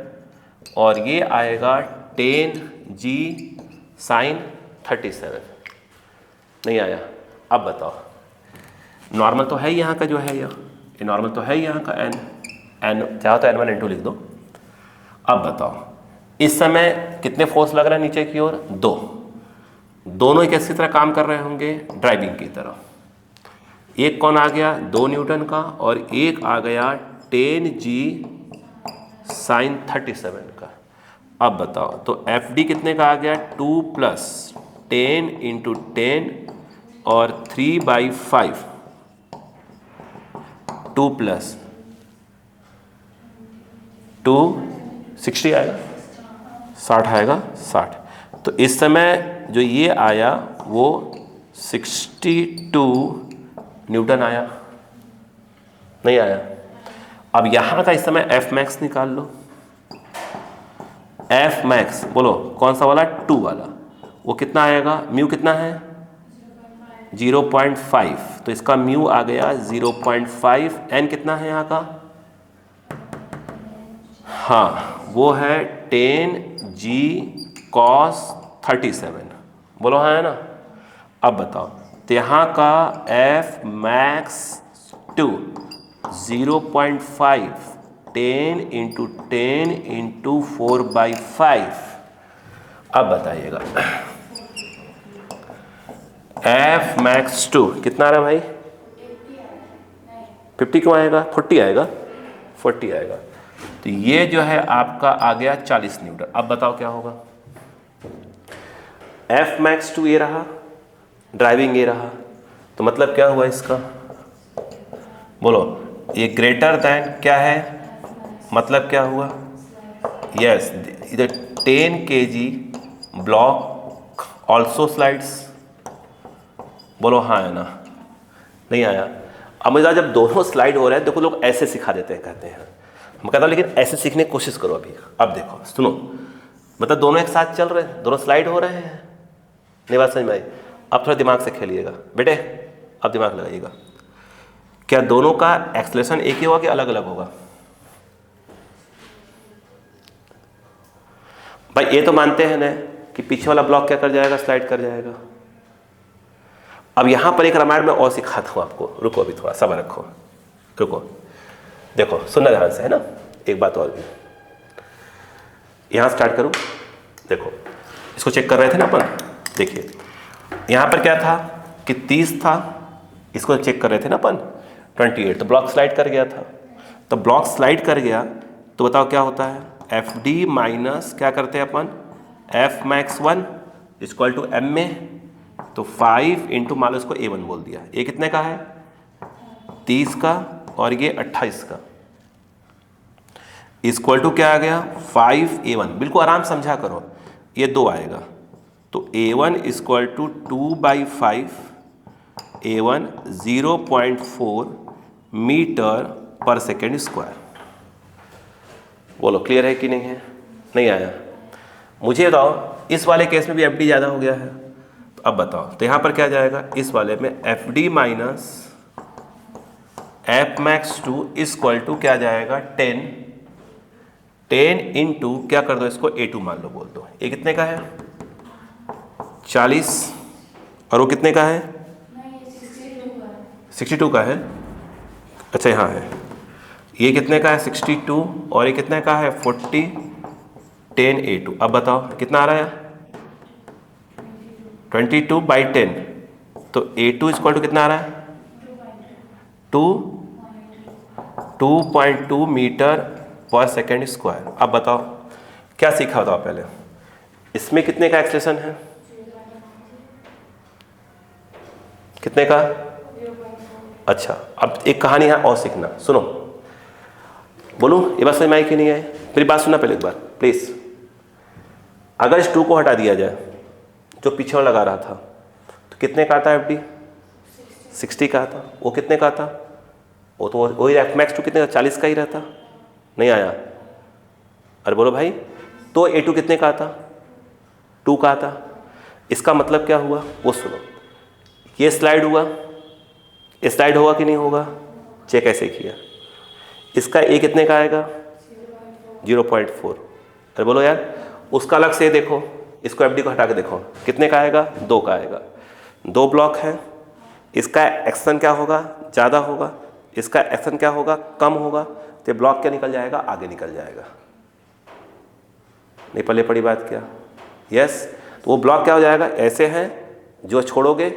और ये आएगा 10g sin 37। नहीं आया? अब बताओ, नॉर्मल तो है ही यहाँ का, जो है ये नॉर्मल तो है ही यहाँ का n चाहो तो n1 n2 लिख दो। अब बताओ इस समय कितने फोर्स लग रहा है नीचे की ओर? 2। दोनों एक ऐसी तरह काम कर रहे होंगे ड्राइविंग की तरह। एक कौन आ गया 2 न्यूटन का और एक आ गया 10g sin 37 का। अब बताओ तो FD कितने का आ गया 2 + 10 × 10 और 3/5 2 + 2 60 आएगा, 60 आएगा, 60। तो इस समय जो ये आया वो 62 न्यूटन आया। नहीं आया? अब यहाँ का इस समय F max निकाल लो। F max बोलो कौन सा वाला? 2 वाला। वो कितना आएगा? म्यू कितना है? 0.5। तो इसका म्यू आ गया 0.5। n कितना है यहाँ का? हाँ वो है 10g cos 37। बोलो हाँ है ना? अब बताओ तो यहाँ का F max 2 0.5 10 × 10 × 4/5। अब बताइएगा F max 2 कितना आ रहा है भाई? 50 क्यों आएगा? 40 आएगा, 40 आएगा। तो ये जो है आपका आ गया 40 न्यूटन। अब बताओ क्या होगा? F max 2 ये रहा, ड्राइविंग ये रहा, तो मतलब क्या हुआ इसका? बोलो ये ग्रेटर दैन क्या है? मतलब क्या हुआ? यस, इधर 10 kg ब्लॉक ऑल्सो स्लाइड्स। बोलो हाँ है ना? नहीं आया? अब मुझे जब दोनों स्लाइड हो रहे हैं, देखो लोग ऐसे सिखा देते हैं, कहते हैं मैं कहता हूँ लेकिन ऐसे सीखने की कोशिश करो अभी। अब देखो सुनो, मतलब दोनों एक साथ चल रहे हैं, दोनों स्लाइड हो रहे हैं। नहीं बात समझ में आई? अब थोड़ा दिमाग से खेलिएगा बेटे, अब दिमाग लगाइएगा। क्या दोनों का एक्सेलरेशन एक ही होगा कि अलग अलग होगा? भाई ये तो मानते हैं ना कि पीछे वाला ब्लॉक क्या कर जाएगा? स्लाइड कर जाएगा। अब यहां पर एक रामायण में और सिखाता हूं आपको, रुको अभी थोड़ा सब्र रखो, रुको। देखो सुनना ध्यान से है ना, एक बात और भी। यहां स्टार्ट करूं, देखो इसको चेक कर रहे थे ना अपन। देखिए यहां पर क्या था कि 30 था, इसको चेक कर रहे थे ना अपन 28, तो ब्लॉक स्लाइड कर गया था। तो ब्लॉक स्लाइड कर गया तो बताओ क्या होता है? FD माइनस क्या करते हैं अपन? F max 1 = M में, तो 5 × मान लो इसको A1 बोल दिया। ये कितने का है? 30 का और ये 28 का। = क्या आ गया? 5A1। बिल्कुल आराम समझा करो, ये 2 आएगा। तो A1 = 2/5 A1 0.4 मीटर/सेकंड स्क्वायर। बोलो क्लियर है कि नहीं है? नहीं आया? मुझे बताओ इस वाले केस में भी FD ज़्यादा हो गया है, तो अब बताओ तो यहाँ पर क्या जाएगा? इस वाले में FD माइनस F max 2 = क्या जाएगा? 10 × क्या कर दो इसको? A2 मान लो, बोल दो। ये कितने का है? 40 और वो कितने का है? 62 का है। अच्छा यहाँ है, ये कितने का है? 62 और ये कितने का है? 40 10 A2। अब बताओ कितना आ रहा है? 22/10। तो A2 = कितना आ रहा है? 2.2 मीटर/सेकंड स्क्वायर। अब बताओ क्या सीखा बताओ पहले, इसमें कितने का एक्सेलरेशन है? कितने का? अच्छा अब एक कहानी है और सीखना, सुनो। बोलूं ये बात समझ में आई कि नहीं आई? मेरी बात सुनना पहले एक बार प्लीज। अगर इस 2 को हटा दिया जाए जो पीछे लगा रहा था, तो कितने का आता है FD? 60 का आता। वो कितने का आता? वो तो वही F max 2 कितने का? 40 का ही रहता। नहीं आया? अरे बोलो भाई, तो A2 कितने का आता? 2 का आता। इसका मतलब क्या हुआ वो सुनो। ये स्लाइड हुआ, स्लाइड होगा कि नहीं होगा, चेक ऐसे किया। इसका ए कितने का आएगा 0.4। अरे बोलो यार, उसका अलग से देखो, इसको एफडी को हटा के देखो कितने का आएगा, 2 का आएगा। 2 ब्लॉक है, इसका एक्शन क्या होगा, ज़्यादा होगा, इसका एक्शन क्या होगा, कम होगा, तो ब्लॉक क्या निकल जाएगा, आगे निकल जाएगा। नहीं पल्ले पड़ी बात क्या, यस। तो वो ब्लॉक क्या हो जाएगा, ऐसे हैं, जो छोड़ोगे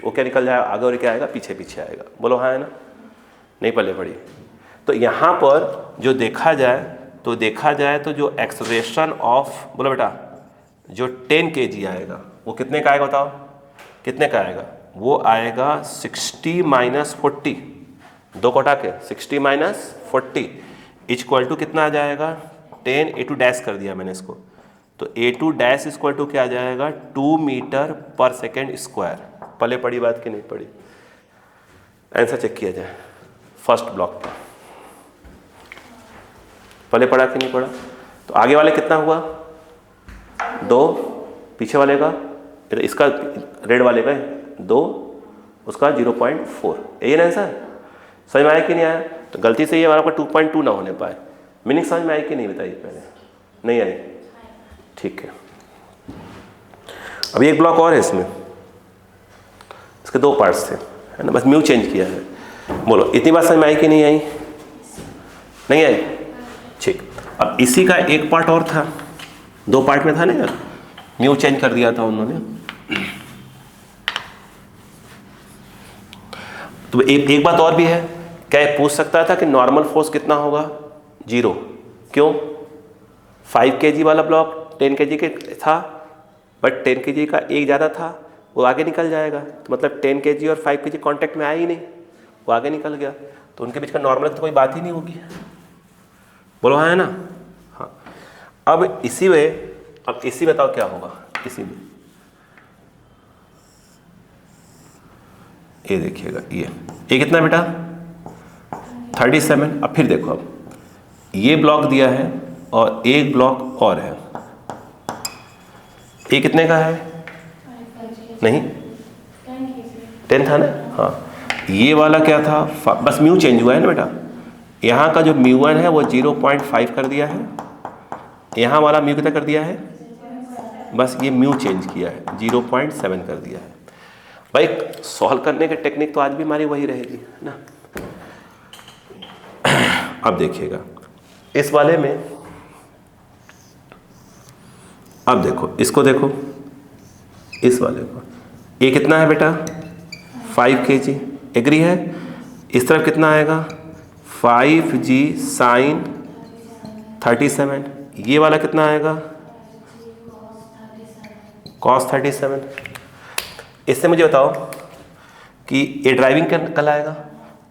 वो क्या निकल जाएगा आगे, और क्या आएगा पीछे पीछे आएगा। बोलो हाँ है ना, नहीं पल्ले पड़ी। तो यहाँ पर जो देखा जाए तो जो एक्सलेरेशन ऑफ, बोलो बेटा, जो 10 kg आएगा वो कितने का आएगा बताओ, कितने का आएगा, वो आएगा 60 - 40, 2 को हटा के 60 - 40 इक्वल टू कितना आ जाएगा, 10 A2 डैश कर दिया मैंने इसको, तो A2 डैश इक्वल टू क्या आ जाएगा, 2 मीटर/सेकेंड स्क्वायर। पले पड़ी बात की नहीं पड़ी, आंसर चेक किया जाए फर्स्ट ब्लॉक पर, पले पड़ा कि नहीं पड़ा। तो आगे वाले कितना हुआ 2, पीछे वाले का, इसका रेड वाले का 2, उसका 0.4, यही ना आंसर। समझ में आया कि नहीं आया, तो गलती से ये हमारा 2.2 ना होने पाए। मीनिंग समझ में आई कि नहीं बताइए पहले, नहीं आई, ठीक है। अभी एक ब्लॉक और है इसमें, इसके 2 पार्ट्स थे है ना, बस म्यू चेंज किया है। बोलो इतनी बात समझ में आई कि नहीं आई, नहीं आई, ठीक। अब इसी का एक पार्ट और था, 2 पार्ट में था ना यार, म्यू चेंज कर दिया था उन्होंने। तो एक बात और भी है, क्या ये पूछ सकता था कि नॉर्मल फोर्स कितना होगा, 0, क्यों, 5 kg वाला ब्लॉक 10 kg के था, बट 10 kg का एक ज़्यादा था, वो आगे निकल जाएगा, तो मतलब 10 kg और 5 kg कांटेक्ट में आया ही नहीं, वो आगे निकल गया, तो उनके बीच का नॉर्मल तो कोई बात ही नहीं होगी। बोलो हाँ है ना, हाँ। अब इसी बताओ क्या होगा इसी में, ये देखिएगा, ये कितना बेटा 37। अब फिर देखो, अब ये ब्लॉक दिया है और एक ब्लॉक और है, ये कितने का है, नहीं 10 था ना, हाँ। ये वाला क्या था, बस म्यू चेंज हुआ है ना बेटा, यहाँ का जो म्यू1 है वो 0.5 कर दिया है, यहाँ वाला म्यू कितना कर दिया है, बस ये म्यू चेंज किया है, 0.7 कर दिया है। भाई सॉल्व करने की टेक्निक तो आज भी हमारी वही रहेगी ना। अब देखिएगा इस वाले में, अब देखो इसको, देखो इस वाले को, ये कितना है बेटा 5 kg, एग्री है। इस तरफ कितना आएगा 5g sin 37, ये वाला कितना आएगा cos 37। इससे मुझे बताओ कि ये ड्राइविंग कल आएगा,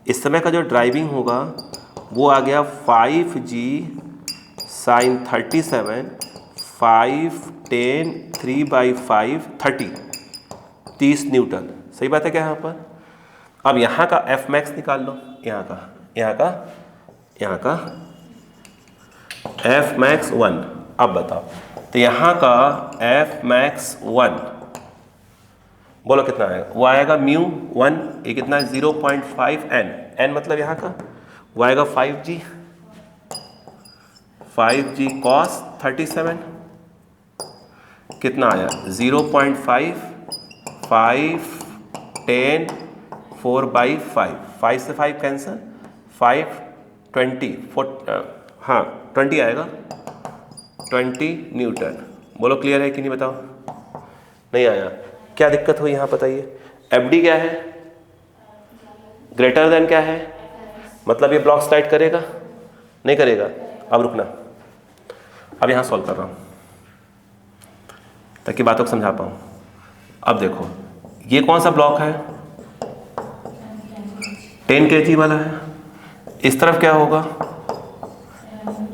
इस समय का जो ड्राइविंग होगा वो आ गया 5g sin 37, 5 10 3/5 30 न्यूटन। सही बात है क्या यहाँ पर। अब यहाँ का एफ मैक्स निकाल लो, यहाँ का एफ मैक्स 1। अब बताओ, तो यहाँ का एफ मैक्स 1 बोलो कितना आएगा, वो आएगा म्यू 1, ये कितना 0.5 n मतलब यहाँ का वो आएगा 5g cos 37, कितना आया 0.5, 5 10 4/5, 5 से 5 कैंसर, 5 20 हाँ 20 आएगा, 20 न्यूटन। बोलो क्लियर है कि नहीं बताओ, नहीं आया, क्या दिक्कत हुई यहाँ बताइए। एफडी क्या है, ग्रेटर देन क्या है, मतलब ये ब्लॉक स्लाइड करेगा नहीं करेगा। अब रुकना, अब यहाँ सॉल्व कर रहा हूँ ताकि बातों को समझा पाऊँ। अब देखो ये कौन सा ब्लॉक है, 10 kg वाला है। इस तरफ क्या होगा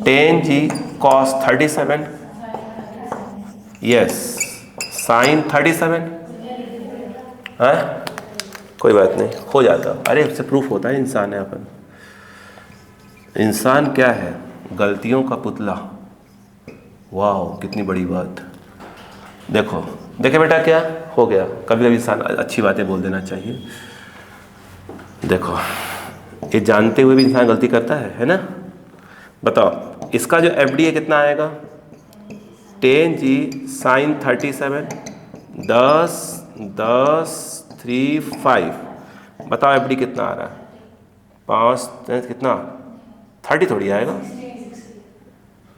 10g cos 37, यस sin 37 है, कोई बात नहीं हो जाता। अरे उससे प्रूफ होता है इंसान है अपन, इंसान क्या है गलतियों का पुतला। वाह कितनी बड़ी बात। देखो देखे बेटा क्या हो गया, कभी कभी इंसान अच्छी बातें बोल देना चाहिए। देखो ये जानते हुए भी इंसान गलती करता है ना। बताओ इसका जो एफ डी है कितना आएगा, 10g sin 37, 10 10 3 5। बताओ एफ डी कितना आ रहा है, 5 कितना 30 थोड़ी आएगा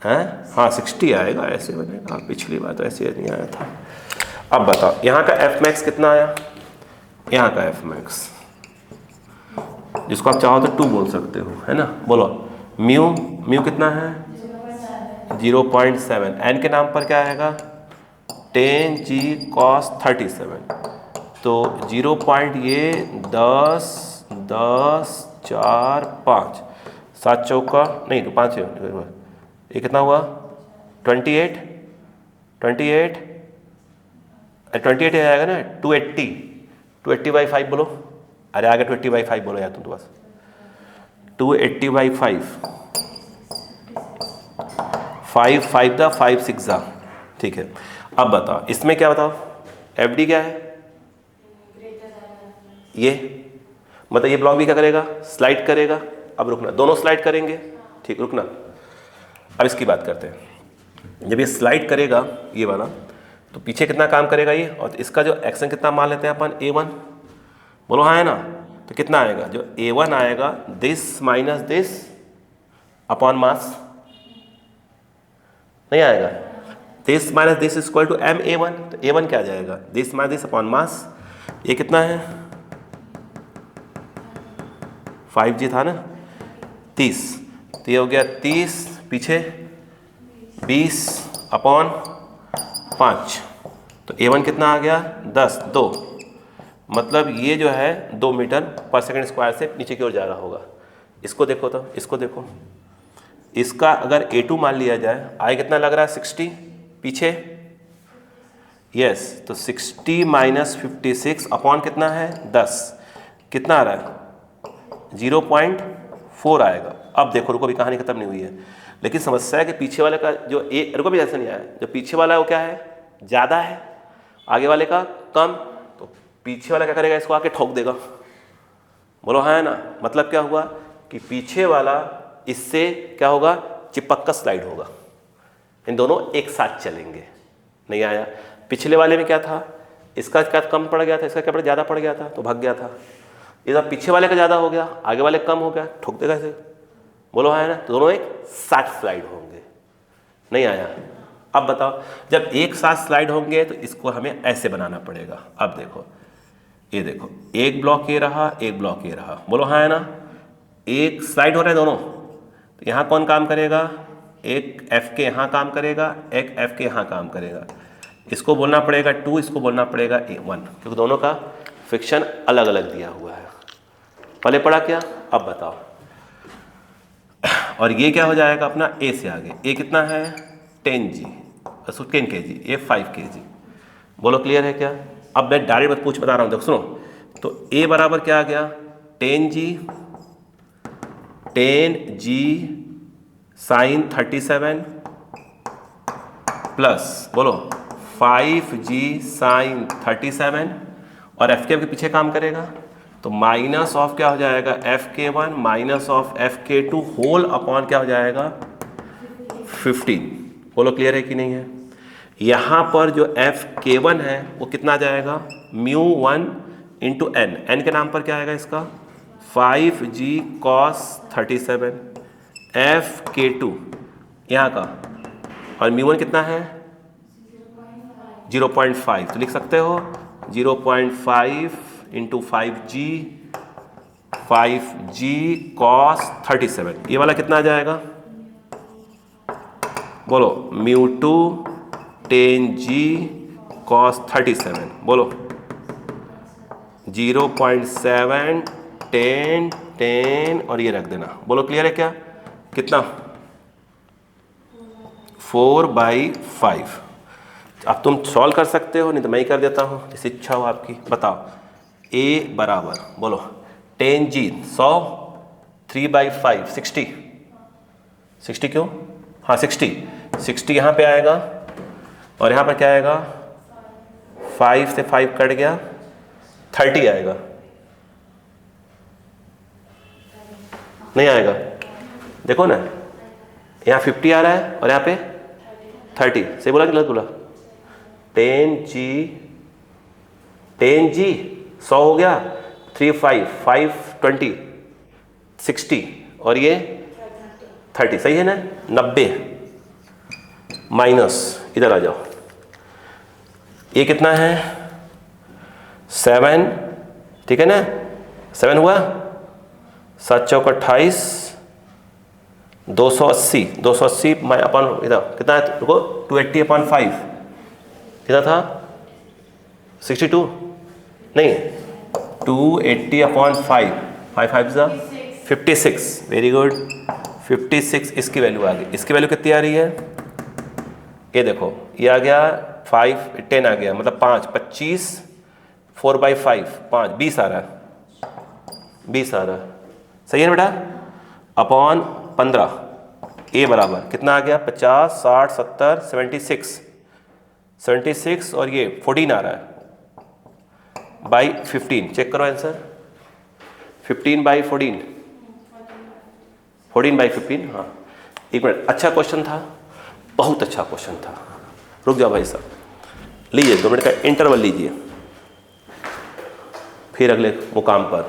हैं, हाँ 60 आएगा, ऐसे बनेगा। पिछली बार तो ऐसे नहीं आया था। अब बताओ यहाँ का एफ मैक्स कितना आया, यहाँ का एफ मैक्स जिसको आप चाहो तो 2 बोल सकते हो है ना। बोलो म्यू, म्यू कितना है 0.7, एन के नाम पर क्या आएगा 10g cos 37। तो 0 ये 10 10 4 5 7 चौका नहीं तो 5, ये कितना हुआ 28 28 28 आएगा ना 280 280/5 बोलो। अरे आगे 20/5 बोलो यार तुम तो बस 280/5 5 5 दा 5 6 दा। ठीक है अब बताओ इसमें क्या बताओ एफ डी क्या है, ये मतलब ये ब्लॉक भी क्या करेगा स्लाइड करेगा। अब रुकना दोनों स्लाइड करेंगे, ठीक रुकना। अब इसकी बात करते हैं, जब ये स्लाइड करेगा ये वाला तो पीछे कितना काम करेगा ये, और इसका जो एक्शन कितना मान लेते हैं अपन A1 बोलो हाँ है ना। तो कितना आएगा जो A1 आएगा this minus this upon mass, नहीं आएगा this minus this equal to MA1। तो A1 क्या आ जाएगा this minus this upon mass. ये कितना है 5g था ना 30, तो ये हो गया 30 पीछे 20 अपॉन 5। तो A1 कितना आ गया 10 2, मतलब ये जो है 2 मीटर पर सेकंड स्क्वायर से नीचे की ओर जा रहा होगा। इसको देखो तो इसको देखो, इसका अगर A2 मान लिया जाए आई कितना लग रहा है 60 पीछे, यस तो 60 माइनस 56 अपॉन कितना है 10, कितना आ रहा है 0.4 आएगा। अब देखो रुको, अभी कहानी खत्म नहीं हुई है, लेकिन समस्या है कि पीछे वाले का जो रुको भी ऐसा नहीं आया, जो पीछे वाला है वो क्या है ज़्यादा है, आगे वाले का कम। तो पीछे वाला क्या करेगा इसको आके ठोक देगा, बोलो हाँ है ना। मतलब क्या हुआ कि पीछे वाला इससे क्या होगा चिपक कर स्लाइड होगा, इन दोनों एक साथ चलेंगे। नहीं आया। पिछले वाले में क्या था, इसका क्या कम पड़ गया था, इसका क्या ज़्यादा पड़ गया था तो भाग गया था। इधर पीछे वाले का ज़्यादा हो गया, आगे वाले कम हो गया, ठोक देगा इसे, बोलो हाँ है ना। तो दोनों एक साथ स्लाइड होंगे। नहीं आया। अब बताओ जब एक साथ स्लाइड होंगे तो इसको हमें ऐसे बनाना पड़ेगा। अब देखो ये देखो एक ब्लॉक ये रहा, एक ब्लॉक ये रहा, बोलो हाँ है ना। एक स्लाइड हो रहे हैं दोनों, तो यहाँ कौन काम करेगा, एक एफ के यहाँ काम करेगा, एक एफ के यहाँ काम करेगा। इसको बोलना पड़ेगा 2, इसको बोलना पड़ेगा 1, क्योंकि दोनों का फ्रिक्शन अलग अलग दिया हुआ है। पहले पढ़ा क्या, अब बताओ। और ये क्या हो जाएगा अपना ए से आगे, ए कितना है 10g 10 kg, ये 5 kg। बोलो क्लियर है क्या। अब मैं डायरेक्ट पूछ बता रहा हूँ, देखो सुनो। तो ए बराबर क्या आ गया 10g साइन 37 प्लस बोलो 5g साइन 37, और एफ के पीछे काम करेगा तो माइनस ऑफ क्या हो जाएगा Fk1 minus of Fk2 whole upon क्या हो जाएगा 15। बोलो क्लियर है कि नहीं है। यहाँ पर जो Fk1 है वो कितना आ जाएगा μ1 इंटू एन, एन के नाम पर क्या आएगा इसका 5g cos 37 Fk2 यहाँ का, और μ1 कितना है 0.5, तो लिख सकते हो 0.5 इंटू 5g cos 37। ये वाला कितना आ जाएगा बोलो μ2 10g cos 37, बोलो 0.7 10 10 और ये रख देना। बोलो क्लियर है क्या, कितना 4/5। अब तुम सॉल्व कर सकते हो, नहीं तो मैं ही कर देता हूँ जैसे इच्छा हो आपकी। बताओ a बराबर बोलो 10g 100 3/5 60 60 क्यों, हाँ 60 यहाँ पे आएगा, और यहाँ पर क्या आएगा 5 से 5 कट गया 30 आएगा। नहीं आएगा, देखो ना यहाँ 50 आ रहा है और यहाँ पे 30, सही बोला कि गलत बोला? 10G 100 हो गया, 3 5 5 20 60 और ये 30, सही है ना? 90 माइनस, इधर आ जाओ, ये कितना है 7, ठीक है ना? 7 हुआ, 7 चौक 28, 280 अपन इधर कितना है, रुको 280/5 कितना था 62, नहीं 280/5, 5 5 56, वेरी गुड 56 इसकी वैल्यू आ गई। इसकी वैल्यू कितनी आ रही है, ये देखो ये आ गया 5 10 आ गया, मतलब 5 25 4/5 5 20 आ रहा है, 20 आ रहा है, सही है ना बेटा? अपॉन 15, ए बराबर कितना आ गया 50 60 70 76 और ये 14 आ रहा है बाई 15, चेक करो आंसर, 15/14 14/15, हाँ एक मिनट, अच्छा क्वेश्चन था, बहुत अच्छा क्वेश्चन था। रुक जाओ भाई साहब, लीजिए 2 मिनट का इंटरवल लीजिए, फिर अगले मुकाम पर